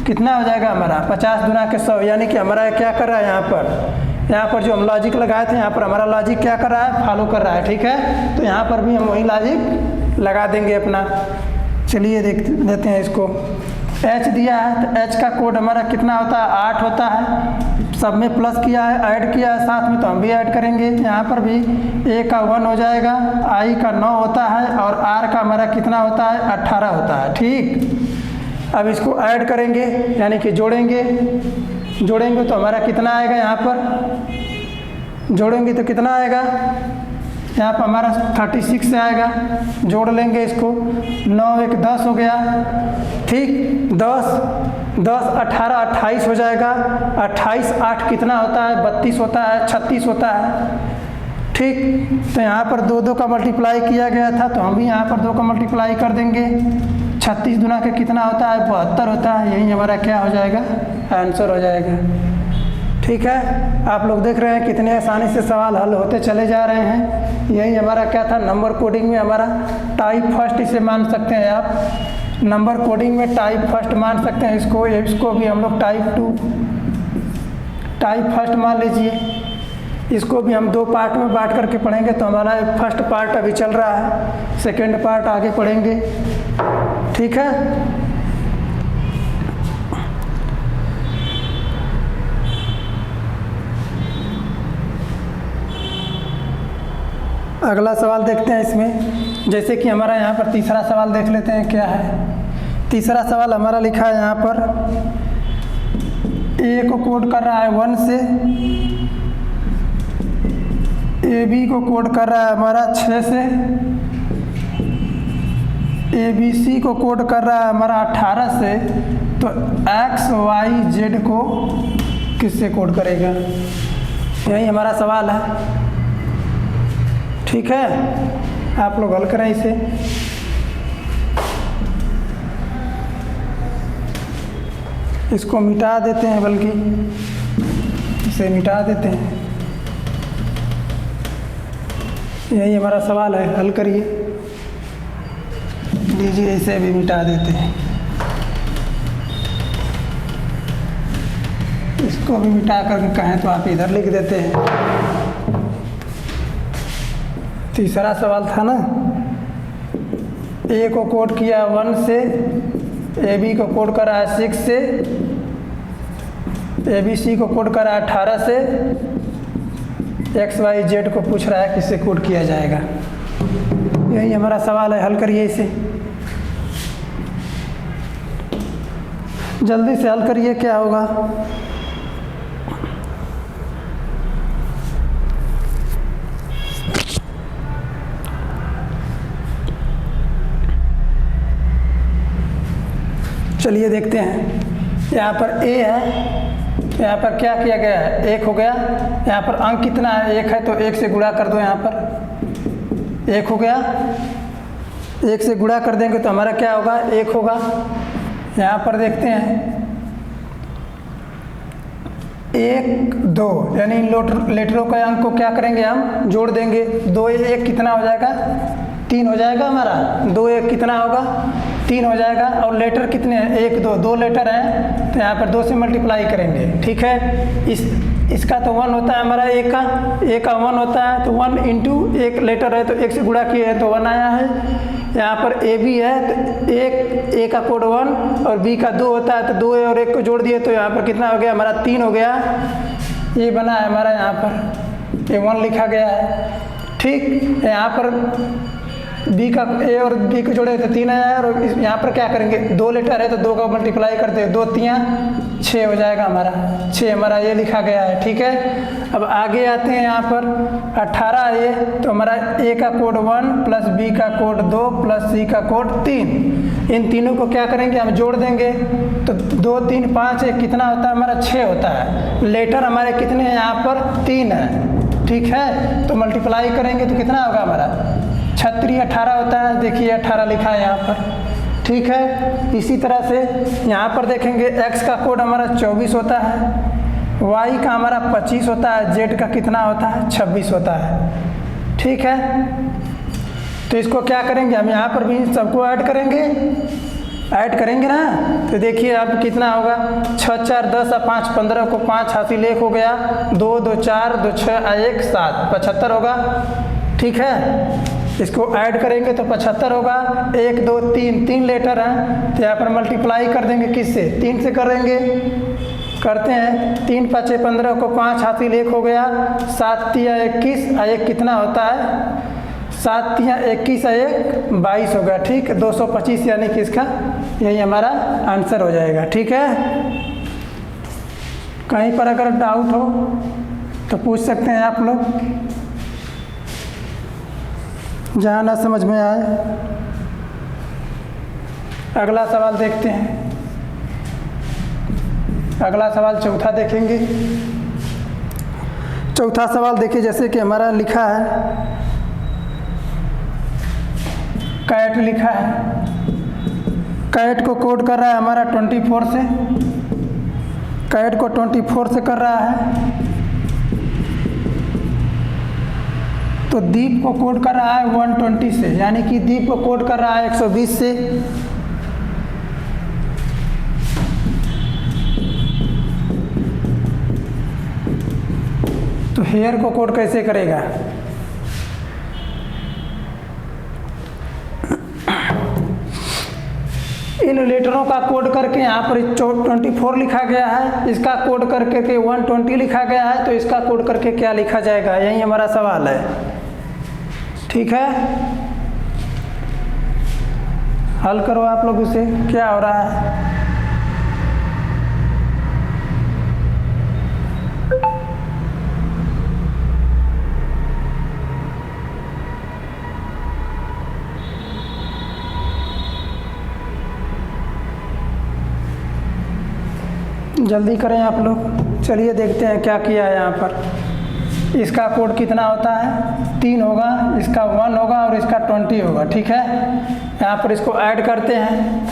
कितना हो जाएगा हमारा? 50 दुना के 100, यानी कि हमारा क्या कर रहा है यहाँ पर? यहाँ पर जो हम लॉजिक लगाए थे यहाँ पर हमारा लॉजिक क्या कर रहा है? फॉलो कर रहा है। ठीक है, तो यहाँ पर भी हम वही लॉजिक लगा देंगे अपना। चलिए देख देते हैं इसको। एच दिया है तो एच का कोड हमारा कितना होता है? 8 होता है। सब में प्लस किया है, ऐड किया है साथ में, तो हम भी ऐड करेंगे। यहाँ पर भी ए का 1 हो जाएगा, आई का 9 होता है, और आर का हमारा कितना होता है? 18 होता है। ठीक, अब इसको ऐड करेंगे, यानी कि जोड़ेंगे। जोड़ेंगे तो हमारा कितना आएगा? यहाँ पर जोड़ेंगे तो कितना आएगा? यहाँ पर हमारा 36 से आएगा। जोड़ लेंगे इसको, 9 1 10 हो गया। ठीक, 10 10 18 28 हो जाएगा। 28 8 कितना होता है? 32 होता है, 36 होता है। ठीक, तो यहाँ पर 2 2 का मल्टीप्लाई किया गया था तो हम भी यहाँ पर 2 का मल्टीप्लाई कर देंगे। 36 दुना के कितना होता है? 72 होता है। यही हमारा क्या हो जाएगा? आंसर हो जाएगा। ठीक है, आप लोग देख रहे हैं कितने आसानी से सवाल हल होते चले जा रहे हैं। यही हमारा क्या था? नंबर कोडिंग में हमारा टाइप फर्स्ट इसे मान सकते हैं आप। नंबर कोडिंग में टाइप फर्स्ट मान सकते हैं इसको। इसको भी हम लोग टाइप फर्स्ट मान लीजिए। इसको भी हम 2 पार्ट में बांट करके पढ़ेंगे। तो हमारा फर्स्ट पार्ट अभी चल रहा है, सेकेंड पार्ट आगे पढ़ेंगे। ठीक है, अगला सवाल देखते हैं इसमें। जैसे कि हमारा यहाँ पर तीसरा सवाल देख लेते हैं क्या है। तीसरा सवाल हमारा लिखा है यहाँ पर, ए को कोड कर रहा है 1 से, ए बी को कोड कर रहा है हमारा 6 से, ए बी सी को कोड कर रहा है हमारा 18 से। तो एक्स वाई जेड को किससे कोड करेगा? यही हमारा सवाल है। ठीक है, आप लोग हल करें इसे। इसको मिटा देते हैं, बल्कि इसे मिटा देते हैं। यही हमारा सवाल है, हल करिए। लीजिए, इसे भी मिटा देते हैं। इसको भी मिटा करके कहें तो आप इधर लिख देते हैं। तीसरा सवाल था ना, ए को कोड किया 1 से, ए बी को कोड करा है 6 से, ए बी सी को कोड करा है 18 से, एक्स वाई जेड को पूछ रहा है किससे कोड किया जाएगा। यही हमारा सवाल है, हल करिए इसे। जल्दी से हल करिए, क्या होगा? चलिए देखते हैं। यहाँ पर a है, यहाँ पर क्या किया गया है, 1 हो गया। यहाँ पर अंक कितना है, 1 है, तो 1 से गुणा कर दो। यहाँ पर 1 हो गया, 1 से गुणा कर देंगे तो हमारा क्या होगा, 1 होगा। यहाँ पर देखते हैं 1 2, यानी इन लेटरों के अंक को क्या करेंगे, हम जोड़ देंगे। 2 1 कितना हो जाएगा, 3 हो जाएगा हमारा। 2 1 कितना होगा, 3 हो जाएगा। और लेटर कितने हैं, 1 2, 2 लेटर हैं, तो यहाँ पर 2 से मल्टीप्लाई करेंगे। ठीक है, इसका तो 1 होता है हमारा, a का 1 होता है, तो 1 इंटू 1 लेटर है तो 1 से गुणा किए हैं तो 1 आया है। यहाँ पर a भी है तो 1, a का कोड 1 और b का 2 होता है, तो 2 और 1 को जोड़ दिए तो यहाँ पर कितना हो गया हमारा, 3 हो गया। ये बना है हमारा, यहाँ पर ये 1 लिखा गया है। ठीक, यहाँ पर बी का ए और बी को जोड़े तो 3 आया। और यहाँ पर क्या करेंगे, 2 लेटर है तो 2 का मल्टीप्लाई करते हैं, 2 3 6 हो जाएगा हमारा, 6 हमारा ये लिखा गया है। ठीक है, अब आगे आते हैं। यहाँ पर 18 ये, तो हमारा ए का कोड 1 प्लस बी का कोड 2 प्लस सी का कोड 3, इन तीनों को क्या करेंगे, हम जोड़ देंगे। तो 2 3 5 1 कितना होता है हमारा, 6 होता है। लेटर हमारे कितने हैं, यहाँ पर 3 है। ठीक है, तो मल्टीप्लाई करेंगे तो कितना होगा हमारा, 36 18 होता है। देखिए 18 लिखा है यहाँ पर। ठीक है, इसी तरह से यहाँ पर देखेंगे x का कोड हमारा 24 होता है, y का हमारा 25 होता है, z का कितना होता है, 26 होता है। ठीक है, तो इसको क्या करेंगे, हम यहाँ पर भी सबको ऐड करेंगे ना। तो देखिए अब कितना होगा, 6 4 10 और 5 15 को 5 हासिल 1 हो गया, 2 2 4 2 6 1 7 75 होगा। ठीक है, इसको ऐड करेंगे तो 75 होगा। 1 2 3 लेटर हैं, तो यहाँ पर मल्टीप्लाई कर देंगे, किससे, 3 से करेंगे। करते हैं, 3 5 15 को 5 हासिल 1 हो गया, 7 3 21 1 कितना होता है, 7 3 21 1 22 होगा। ठीक, 225 यानी कि इसका यही हमारा आंसर हो जाएगा। ठीक है, कहीं पर अगर डाउट हो तो पूछ सकते हैं आप लोग, जहाँ ना समझ में आए। अगला सवाल देखते हैं। अगला सवाल चौथा देखेंगे। चौथा सवाल देखिए, जैसे कि हमारा लिखा है, कैट लिखा है। कैट को कोड कर रहा है हमारा 24 से, कैट को 24 से कर रहा है। तो दीप को कोड कर रहा है 120 से, यानी कि दीप को कोड कर रहा है 120 से। तो हेयर को कोड कैसे करेगा, इन लेटरों का कोड करके यहाँ पर 24 लिखा गया है, इसका कोड करके 120 लिखा गया है, तो इसका कोड करके क्या लिखा जाएगा, यही हमारा सवाल है। ठीक है, हल करो आप लोग उसे, क्या हो रहा है। जल्दी करें आप लोग। चलिए देखते हैं क्या किया है यहाँ पर। इसका कोड कितना होता है, 3 होगा, इसका 1 होगा और इसका 20 होगा। ठीक है, यहाँ पर इसको ऐड करते हैं,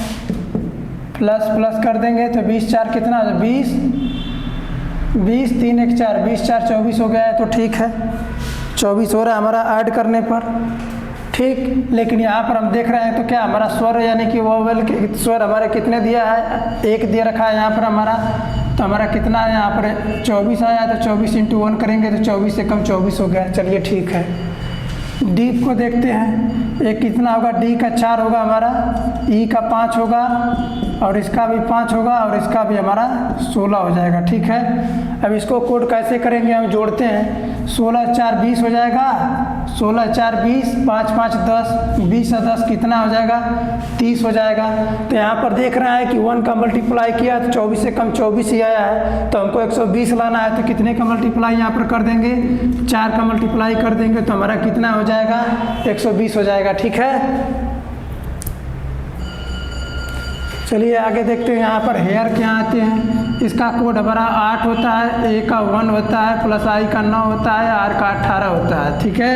प्लस प्लस कर देंगे तो 20 4 कितना हो, 20 20 3 1 4 20 4 24 हो गया है। तो ठीक है, 24 हो रहा है हमारा ऐड करने पर। ठीक, लेकिन यहाँ पर हम देख रहे हैं तो क्या हमारा स्वर यानी कि वोवेल के स्वर हमारे कितने दिया है, 1 दे रखा है यहाँ पर हमारा। तो हमारा कितना है यहाँ पर 24 आया, तो 24 × 1 करेंगे तो 24 से कम 24 हो गया। चलिए ठीक है, डीप को देखते हैं, एक कितना होगा, डी का 4 होगा हमारा, ई का 5 होगा और इसका भी 5 होगा और इसका भी हमारा 16 हो जाएगा। ठीक है, अब इसको कोड कैसे करेंगे, हम जोड़ते हैं। 16 4 20 हो जाएगा, 16 4 20, 5 5 10, 20 और 10 कितना हो जाएगा, 30 हो जाएगा। तो यहाँ पर देख रहा है कि 1 का मल्टीप्लाई किया तो 24 से कम 24 ही आया है, तो हमको 120 लाना है। तो कितने का मल्टीप्लाई यहाँ पर कर देंगे, 4 का मल्टीप्लाई कर देंगे तो हमारा कितना हो जाएगा, 120 हो जाएगा। ठीक है, चलिए आगे देखते हैं। यहाँ पर हेयर क्या आते हैं। इसका कोड हमारा 8 होता है, ए का 1 होता है, प्लस आई का 9 होता है, आर का 18 होता है। ठीक है,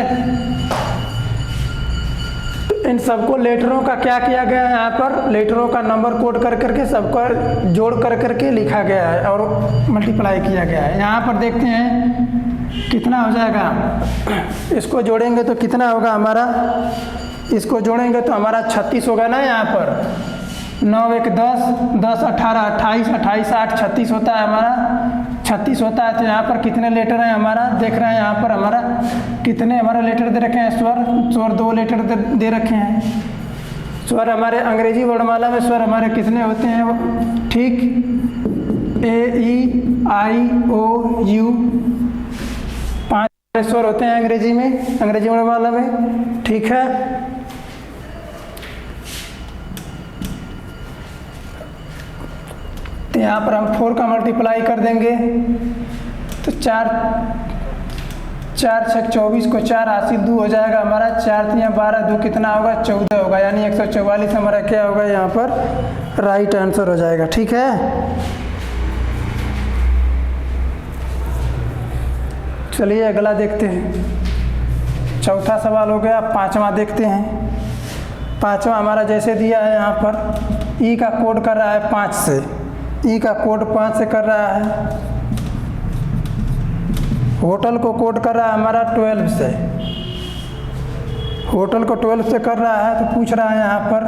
इन सबको लेटरों का क्या किया गया है, यहाँ पर लेटरों का नंबर कोड कर करके सबका जोड़ कर करके लिखा गया है और मल्टीप्लाई किया गया है। यहाँ पर देखते हैं कितना हो जाएगा। इसको जोड़ेंगे तो कितना होगा हमारा, इसको जोड़ेंगे तो हमारा 36 होगा ना। यहाँ पर 9 1 10, 10 18 28, 28 8 36 होता है हमारा, 36 होता है। तो यहाँ पर कितने लेटर हैं हमारा, देख रहे हैं यहाँ पर हमारा कितने हमारा लेटर दे रखे हैं। स्वर 2 लेटर दे रखे हैं। स्वर हमारे अंग्रेजी वर्णमाला में स्वर हमारे कितने होते हैं, ठीक, ए ई आई ओ यू, 5 स्वर होते हैं अंग्रेजी में, अंग्रेजी वर्णमाला में। ठीक है, तो यहाँ पर हम 4 का मल्टीप्लाई कर देंगे तो 4 4 6 24 को 4 हासिल 2 हो जाएगा हमारा। 4 3 12 2 कितना होगा, 14 होगा। यानी 144 हमारा क्या होगा, यहाँ पर राइट आंसर हो जाएगा। ठीक है, चलिए अगला देखते हैं। चौथा सवाल हो गया। पांचवा देखते हैं। पांचवा हमारा जैसे दिया है यहाँ पर, ई का कोड कर रहा है 5 से, ई का कोड 5 से कर रहा है। होटल को कोड कर रहा है हमारा 12 से, होटल को 12 से कर रहा है। तो पूछ रहा है यहाँ पर,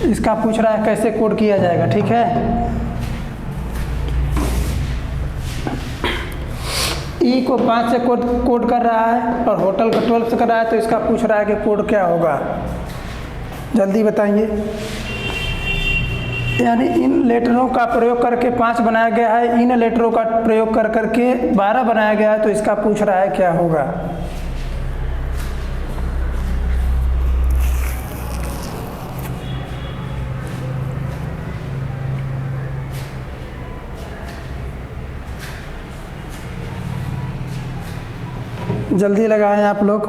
इसका पूछ रहा है कैसे कोड किया जाएगा। ठीक है, ई को 5 से कोड कर रहा है और होटल को 12 से कर रहा है। तो इसका पूछ रहा है कि कोड क्या होगा, जल्दी बताइए। यानी इन लेटरों का प्रयोग करके 5 बनाया गया है, इन लेटरों का प्रयोग कर करके 12 बनाया गया है। तो इसका पूछ रहा है क्या होगा। जल्दी लगाएं आप लोग।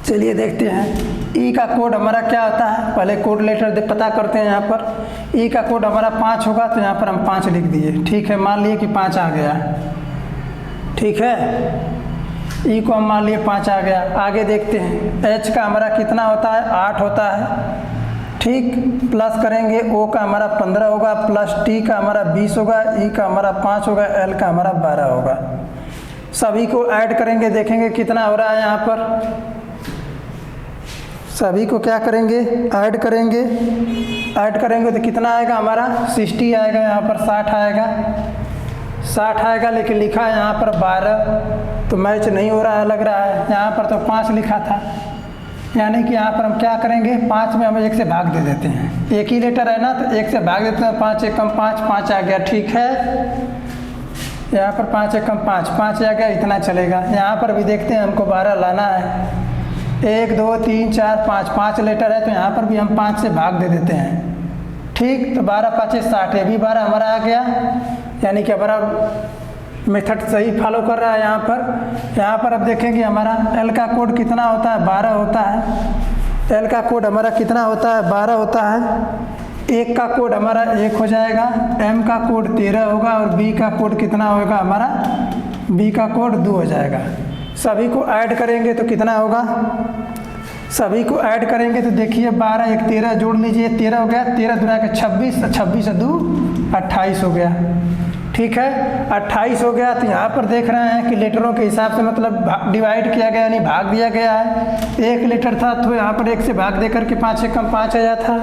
चलिए देखते हैं। ई का कोड हमारा क्या होता है, पहले कोड लेटर पता करते हैं। यहाँ पर ई का कोड हमारा 5 होगा, तो यहाँ पर हम 5 लिख दिए। ठीक है, मान लिए कि 5 आ गया। ठीक है, ई को हम मान लिए 5 आ गया। आगे देखते हैं। एच का हमारा कितना होता है, 8 होता है। ठीक, प्लस करेंगे, ओ का हमारा 15 होगा, प्लस टी का हमारा 20 होगा, ई का हमारा 5 होगा, एल का हमारा 12 होगा। सभी को ऐड करेंगे, देखेंगे कितना हो रहा है। यहाँ पर सभी को क्या करेंगे, ऐड करेंगे। ऐड करेंगे तो कितना आएगा हमारा, 60 आएगा। यहाँ पर 60 आएगा, 60 आएगा। लेकिन लिखा है यहाँ पर 12, तो मैच नहीं हो रहा है लग रहा है। यहाँ पर तो 5 लिखा था। यानी कि यहाँ पर हम क्या करेंगे, 5 में हम 1 से भाग दे देते हैं। एक ही लेटर है ना, तो 1 से भाग देते हैं। 5 1 कम 5, 5 आ गया। ठीक है, यहाँ पर 5 1 कम 5, 5 आ गया, इतना चलेगा। यहाँ पर भी देखते हैं, हमको 12 लाना है। 1 2 3 4 5, 5 लेटर है, तो यहाँ पर भी हम 5 से भाग दे देते हैं। ठीक, तो 12 5 60, ये भी 12 हमारा आ गया। यानी कि हमारा मेथड सही फॉलो कर रहा है यहाँ पर। यहाँ पर अब देखेंगे हमारा एल का कोड कितना होता है, 12 होता है। एल का कोड हमारा कितना होता है, 12 होता है। एक का कोड हमारा 1 हो जाएगा, एम का कोड 13 होगा और बी का कोड कितना होगा हमारा, बी का कोड 2 हो जाएगा। सभी को ऐड करेंगे तो कितना होगा, सभी को ऐड करेंगे तो देखिए 12 1 13 जोड़ लीजिए, 13 हो गया। 13 दूना के 26, 26 2 28 हो गया। ठीक है, 28 हो गया। तो यहाँ पर देख रहे हैं कि लेटरों के हिसाब से मतलब डिवाइड किया गया, यानी भाग दिया गया है। 1 लेटर था तो यहाँ पर 1 से भाग दे करके 5 से कम 5 आया था।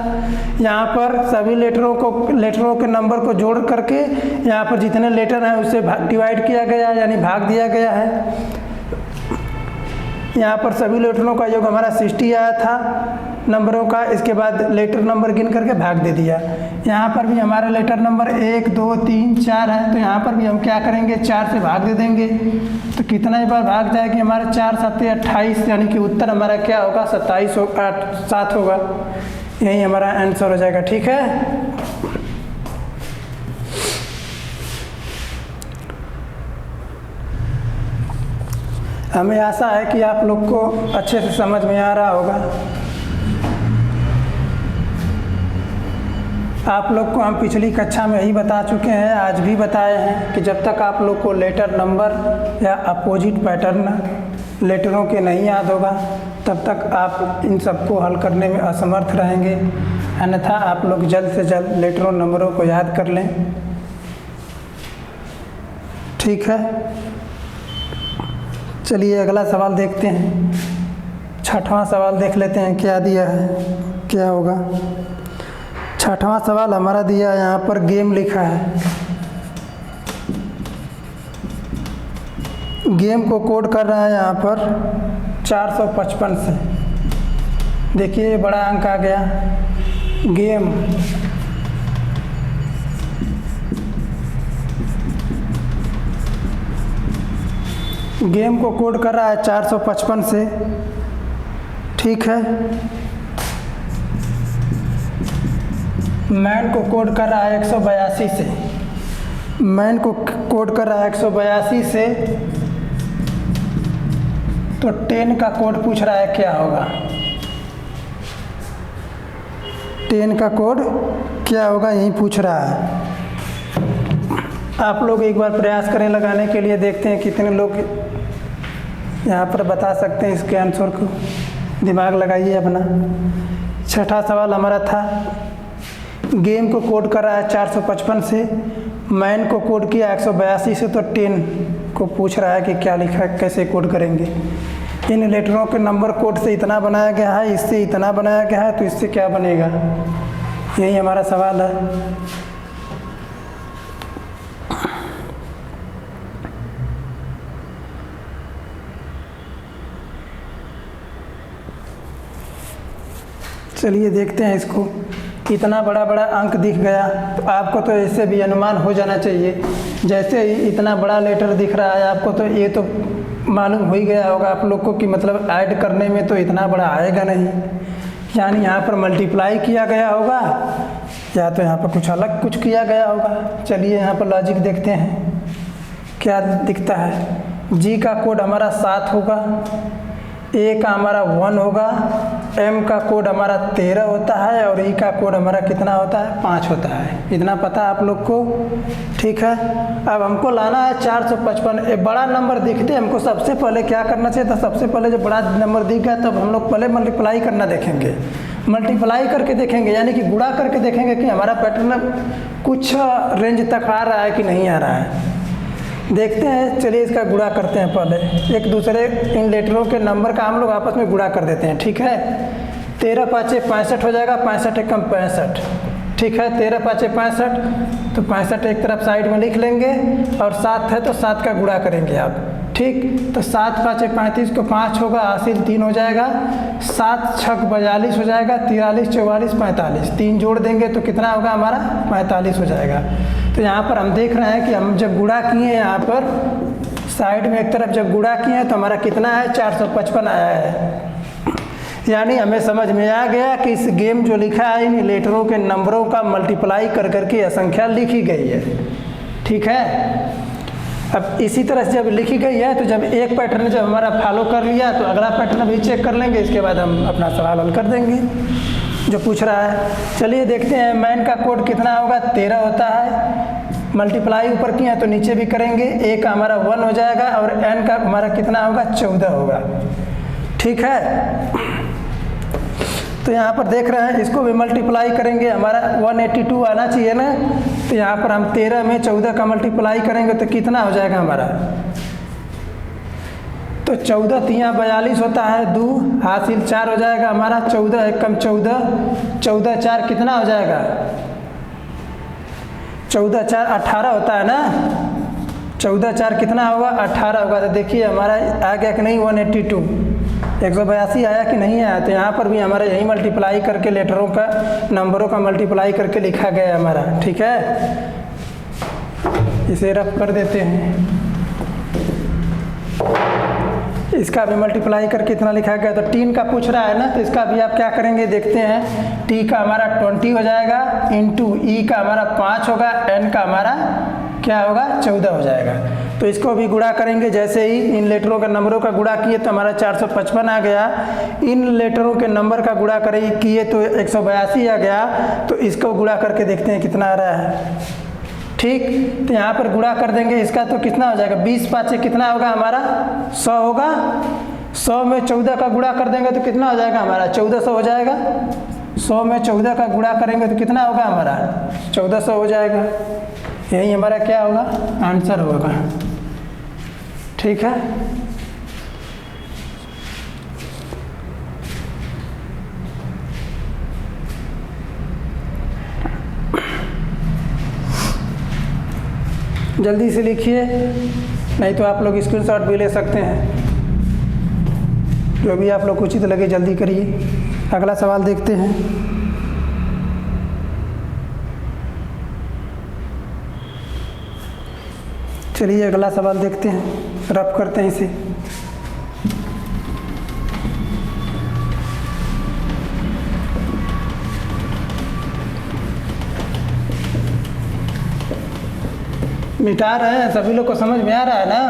यहाँ पर सभी लेटरों के नंबर को जोड़ करके यहाँ पर जितने लेटर हैं उससे डिवाइड किया गया, यानी भाग दिया गया है। यहाँ पर सभी लेटरों का योग हमारा 60 आया था नंबरों का। इसके बाद लेटर नंबर गिन करके भाग दे दिया। यहाँ पर भी हमारा लेटर नंबर 1 2 3 4 है, तो यहाँ पर भी हम क्या करेंगे, 4 से भाग दे देंगे। तो कितना ही बार भाग जाएगी हमारा, 4 7 28, यानी कि उत्तर हमारा क्या होगा, 27 होगा, 7 होगा। यही हमारा आंसर हो जाएगा। ठीक है, हमें आशा है कि आप लोग को अच्छे से समझ में आ रहा होगा। आप लोग को हम पिछली कक्षा में ही बता चुके हैं, आज भी बताए हैं कि जब तक आप लोग को लेटर नंबर या अपोजिट पैटर्न लेटरों के नहीं याद होगा तब तक आप इन सबको हल करने में असमर्थ रहेंगे। अन्यथा आप लोग जल्द से जल्द लेटरों नंबरों को याद कर लें। ठीक है, चलिए अगला सवाल देखते हैं। 6वां सवाल देख लेते हैं क्या दिया है, क्या होगा। 6वां सवाल हमारा दिया है, यहाँ पर गेम लिखा है। गेम को कोड कर रहा है यहाँ पर 455 से। देखिए ये बड़ा अंक आ गया। गेम को कोड कर रहा है 455 से। ठीक है, मैन को कोड कर रहा है 182 से। मैन को कोड कर रहा है 182 से, तो 10 का कोड पूछ रहा है क्या होगा। 10 का कोड क्या होगा यही पूछ रहा है। आप लोग एक बार प्रयास करें लगाने के लिए, देखते हैं कितने लोग यहाँ पर बता सकते हैं इसके आंसर को। दिमाग लगाइए अपना। 6ठा सवाल हमारा था, गेम को कोड कर रहा है 455 से, मैन को कोड किया 182 से, तो 10 को पूछ रहा है कि क्या लिखा है, कैसे कोड करेंगे। इन लेटरों के नंबर कोड से इतना बनाया गया है, इससे इतना बनाया गया है, तो इससे क्या बनेगा, यही हमारा सवाल है। चलिए देखते हैं इसको। इतना बड़ा बड़ा अंक दिख गया, तो आपको तो ऐसे भी अनुमान हो जाना चाहिए। जैसे ही इतना बड़ा लेटर दिख रहा है आपको, तो ये तो मालूम हो ही गया होगा आप लोग को कि मतलब ऐड करने में तो इतना बड़ा आएगा नहीं, यानी यहाँ पर मल्टीप्लाई किया गया होगा या तो यहाँ पर कुछ अलग कुछ किया गया होगा। चलिए यहाँ पर लॉजिक देखते हैं क्या दिखता है। जी का कोड हमारा 7 होगा, ए का हमारा 1 होगा, एम का कोड हमारा 13 होता है और ई का कोड हमारा कितना होता है, 5 होता है। इतना पता आप लोग को। ठीक है, अब हमको लाना है 455। एक बड़ा नंबर दिखते हमको सबसे पहले क्या करना चाहिए था, सबसे पहले जब बड़ा नंबर दिख गया तब हम लोग पहले मल्टीप्लाई करना देखेंगे। मल्टीप्लाई करके देखेंगे यानी कि गुणा करके देखेंगे कि हमारा पैटर्न कुछ रेंज तक आ रहा है कि नहीं आ रहा है। देखते हैं, चलिए इसका गुणा करते हैं। पहले एक दूसरे इन लेटरों के नंबर का हम लोग आपस में गुणा कर देते हैं। ठीक है, 13 5 65 हो जाएगा, 65 एकम 65। ठीक है, 13 5 65, तो 65 एक तरफ साइड में लिख लेंगे और 7 है तो 7 का गुणा करेंगे आप। ठीक, तो 7 5 35 को 5 होगा, हासिल 3 हो जाएगा, 7 6 42 हो जाएगा, 43 44 45, 3 जोड़ देंगे तो कितना होगा हमारा, 45 हो जाएगा। तो यहाँ पर हम देख रहे हैं कि हम जब गुणा किए हैं, यहाँ पर साइड में एक तरफ जब गुणा किए हैं तो हमारा कितना है, 455 आया है। यानी हमें समझ में आ गया कि इस गेम जो लिखा है इन लेटरों के नंबरों का मल्टीप्लाई कर करके यह संख्या लिखी गई है। ठीक है, अब इसी तरह से जब लिखी गई है तो जब एक पैटर्न जब हमारा फॉलो कर लिया तो अगला पैटर्न भी चेक कर लेंगे, इसके बाद हम अपना सवाल हल कर देंगे जो पूछ रहा है। चलिए देखते हैं, मैन का कोड कितना होगा, 13 होता है। मल्टीप्लाई ऊपर किया तो नीचे भी करेंगे, ए का हमारा 1 हो जाएगा और एन का हमारा कितना होगा, 14 होगा। ठीक है, तो यहाँ पर देख रहे हैं इसको भी मल्टीप्लाई करेंगे, हमारा 182 आना चाहिए ना, तो यहाँ पर हम 13 में 14 का मल्टीप्लाई करेंगे तो कितना हो जाएगा हमारा, तो 14 3 42 होता है, 2 हासिल 4 हो जाएगा हमारा, 14 एकम 14, 14 4 कितना हो जाएगा, 14 4 18 होता है ना, 14 4 कितना होगा, 18 होगा। तो देखिए हमारा आ गया कि नहीं, 182 182 आया कि नहीं आया। तो यहाँ पर भी हमारा यही मल्टीप्लाई करके लेटरों का नंबरों का मल्टीप्लाई करके लिखा गया है हमारा। ठीक है, इसे रफ कर देते हैं, इसका भी मल्टीप्लाई करके इतना लिखा गया। तो 3 का पूछ रहा है ना, तो इसका भी आप क्या करेंगे देखते हैं। टी का हमारा 20 हो जाएगा, इंटू ई का हमारा 5 होगा, एन का हमारा क्या होगा, 14 हो जाएगा। तो इसको भी गुणा करेंगे। जैसे ही इन लेटरों के नंबरों का गुणा किए तो हमारा 455 आ गया। इन लेटरों के नंबर का गुणा किए तो 182 आ गया। तो इसको गुणा करके देखते हैं कितना आ रहा है। ठीक, तो यहाँ पर गुणा कर देंगे इसका तो कितना हो जाएगा, 20 5 कितना होगा हमारा 100 होगा। 100 में 14 का गुणा कर देंगे तो कितना हो जाएगा हमारा 1400 हो जाएगा। 100 में 14 का गुणा करेंगे तो कितना होगा हमारा 1400 हो जाएगा। यही हमारा क्या होगा आंसर होगा। ठीक है, जल्दी से लिखिए, नहीं तो आप लोग स्क्रीनशॉट भी ले सकते हैं। जो भी आप लोग को उचित लगे जल्दी करिए। अगला सवाल देखते हैं। चलिए अगला सवाल देखते हैं, रफ करते हैं इसे। मिटा रहे हैं, सभी लोग को समझ में आ रहा है ना।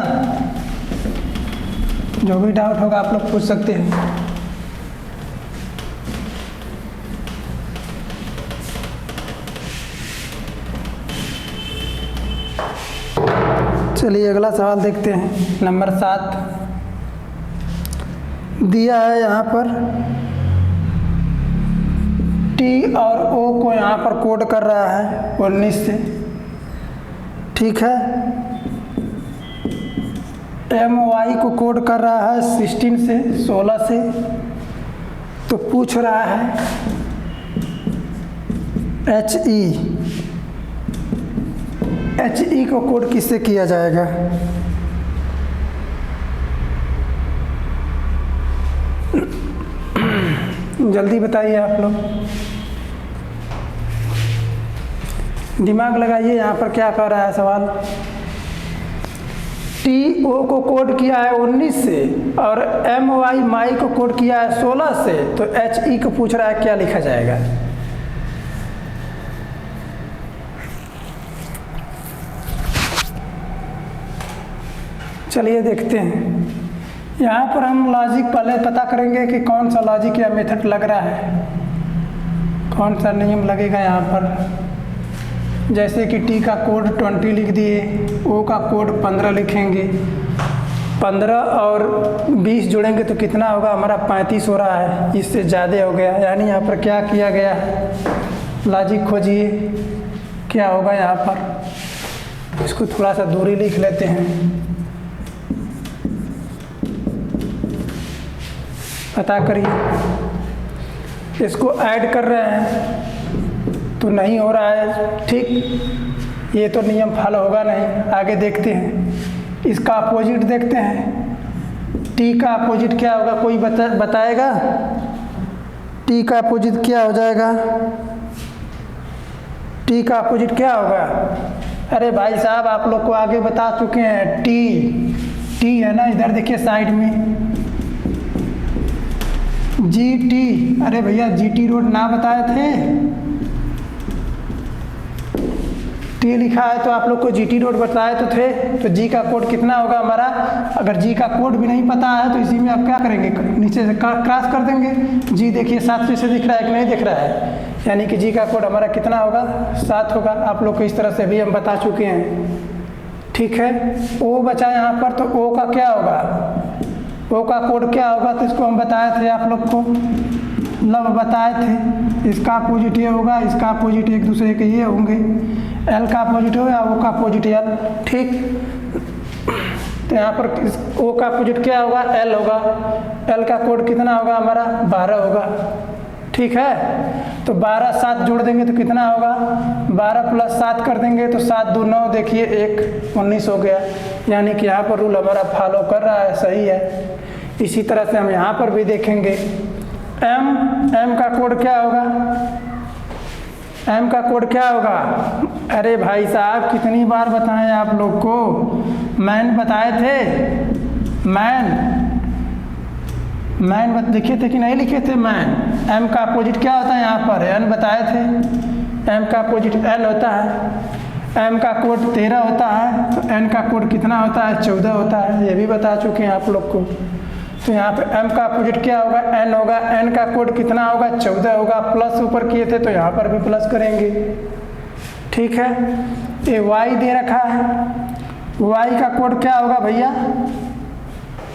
जो भी डाउट होगा आप लोग पूछ सकते हैं। चलिए अगला सवाल देखते हैं। नंबर 7 दिया है यहाँ पर, टी और ओ को यहाँ पर कोड कर रहा है 19 से। ठीक है, एम वाई को कोड कर रहा है 16 से 16 से। तो पूछ रहा है एच ई को कोड किससे किया जाएगा। जल्दी बताइए आप लोग, दिमाग लगाइए। यहाँ पर क्या कर रहा है सवाल, टी ओ को कोड किया है 19 से और एम वाई माई को कोड किया है 16 से। तो एच ई को पूछ रहा है क्या लिखा जाएगा। चलिए देखते हैं। यहाँ पर हम लॉजिक पहले पता करेंगे कि कौन सा लॉजिक या मेथड लग रहा है, कौन सा नियम लगेगा यहाँ पर। जैसे कि टी का कोड 20 लिख दिए, ओ का कोड 15 लिखेंगे। 15 और 20 जोड़ेंगे तो कितना होगा हमारा 35 हो रहा है, इससे ज़्यादा हो गया। यानी यहाँ पर क्या किया गया है, लॉजिक खोजिए क्या होगा यहाँ पर। इसको थोड़ा सा दूरी लिख लेते हैं, पता करिए। इसको ऐड कर रहे हैं तो नहीं हो रहा है। ठीक, ये तो नियम फॉलो होगा नहीं। आगे देखते हैं, इसका अपोजिट देखते हैं। टी का अपोजिट क्या होगा, कोई बताएगा। टी का अपोजिट क्या हो जाएगा, टी का अपोजिट क्या होगा। अरे भाई साहब आप लोग को आगे बता चुके हैं। टी है ना, इधर देखिए साइड में जी टी। अरे भैया जी टी रोड ना बताए थे, टी लिखा है तो आप लोग को जी टी रोड बताए तो थे। तो जी का कोड कितना होगा हमारा। अगर जी का कोड भी नहीं पता है तो इसी में आप क्या करेंगे, नीचे से क्रॉस कर देंगे। जी देखिए 7 जैसे दिख रहा है कि नहीं दिख रहा है, यानी कि जी का कोड हमारा कितना होगा 7 होगा। आप लोग को इस तरह से भी हम बता चुके हैं। ठीक है, ओ बचा यहाँ पर, तो ओ का क्या होगा, ओ का कोड क्या होगा। तो इसको हम बताए थे आप लोग को, लब बताए थे। इसका अपोजिट ये होगा, इसका अपोजिट एक दूसरे के ये होंगे। एल का अपोजिट हो या ओ का अपोजिट एल। ठीक, तो यहाँ पर ओ का अपोजिट क्या होगा, एल होगा। एल का कोड कितना होगा हमारा 12 होगा। ठीक है, तो 12 7 जोड़ देंगे तो कितना होगा, 12 + 7 कर देंगे तो 7 2 9, देखिए 1 19 हो गया। यानी कि यहाँ पर रूल हमारा फॉलो कर रहा है, सही है। इसी तरह से हम यहाँ पर भी देखेंगे। एम का कोड क्या होगा, एम का कोड क्या होगा। अरे भाई साहब कितनी बार बताएं आप लोग को, मैन बताए थे। मैन लिखे थे कि नहीं लिखे थे मैन। एम का अपोजिट क्या होता है यहाँ पर, एन बताए थे। एम का अपोजिट एल होता है। m का कोड 13 होता है तो n का कोड कितना होता है, 14 होता है, ये भी बता चुके हैं आप लोग को। तो यहाँ पे m का अपोजिट क्या होगा, n होगा, n का कोड कितना होगा, 14 होगा, प्लस ऊपर किए थे तो यहाँ पर भी प्लस करेंगे। ठीक है, ये y दे रखा है, y का कोड क्या होगा भैया,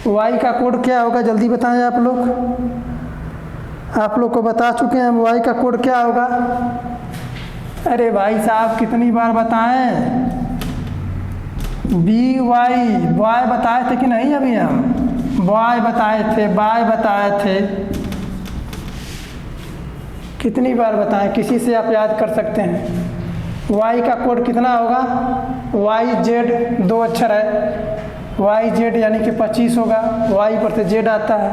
y का कोड क्या होगा, जल्दी बताएं आप लोग को बता चुके हैं हम, y का कोड क्या होगा। अरे भाई साहब कितनी बार बताएं, y बताए थे कि नहीं, अभी हम y बताए थे, कितनी बार बताएं, किसी से आप याद कर सकते हैं। y का कोड कितना होगा, YZ 2 अक्षर है, YZ यानी कि 25 होगा, y पर से z आता है,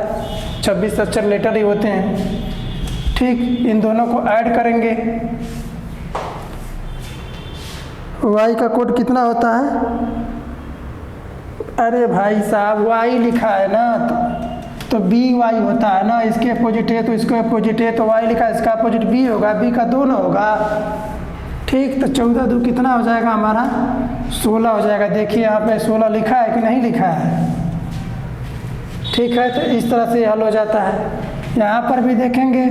26 अक्षर लेटर ही होते हैं। ठीक, इन दोनों को ऐड करेंगे, y का कोड कितना होता है। अरे भाई साहब y लिखा है ना तो BY होता है ना, इसके अपोजिट है तो इसके अपोजिट है, तो y लिखा है, इसका अपोजिट B होगा, B का 2 ना होगा। ठीक, तो 14 2 कितना हो जाएगा हमारा, 16 हो जाएगा। देखिए यहाँ पे 16 लिखा है कि नहीं लिखा है। ठीक है, तो इस तरह से हल हो जाता है। यहाँ पर भी देखेंगे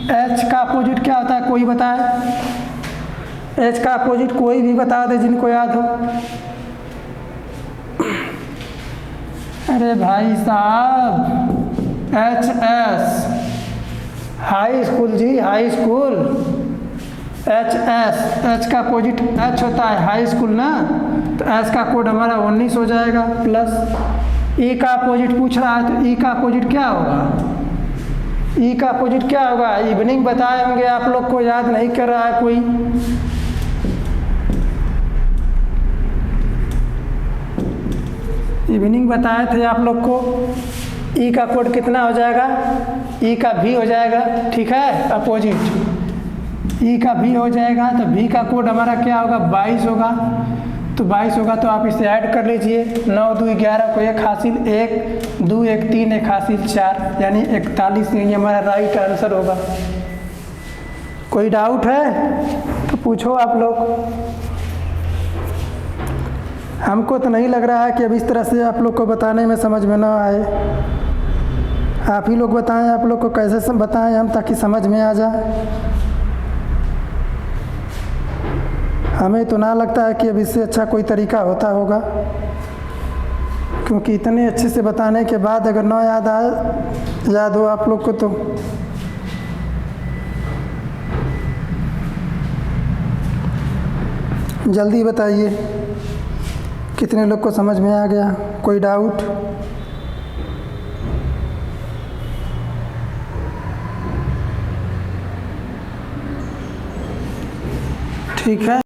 h का अपोजिट क्या होता है, कोई बताए, h का अपोजिट कोई भी बता दे जिनको याद हो। अरे भाई साहब HS हाई स्कूल जी, हाई स्कूल, H का अपोजिट H होता है, हाई स्कूल ना, तो H का कोड हमारा 19 हो जाएगा प्लस। E का अपोजिट पूछ रहा है तो E का अपोजिट क्या होगा, E का अपोजिट क्या होगा, इवनिंग बताए होंगे आप लोग को, याद नहीं कर रहा है कोई। इवनिंग बताए थे आप लोग को। E का कोड कितना हो जाएगा, E का V हो जाएगा। ठीक है, अपोजिट E का V हो जाएगा तो V का कोड हमारा क्या होगा, 22 होगा। तो 22 होगा तो आप इसे ऐड कर लीजिए, 9 2 11 को 1 हासिल 1 2 1 3 1 हासिल 4 यानी 41, ये हमारा राइट आंसर होगा। कोई डाउट है तो पूछो आप लोग। हमको तो नहीं लग रहा है कि अब इस तरह से आप लोग को बताने में समझ में ना आए। आप ही लोग बताएं, आप लोग को कैसे बताएं हम, ताकि समझ में आ जाए। हमें तो ना लगता है कि अब इससे अच्छा कोई तरीका होता होगा, क्योंकि इतने अच्छे से बताने के बाद अगर ना याद हो आप लोग को तो जल्दी बताइए कितने लोग को समझ में आ गया। कोई डाउट? ठीक है।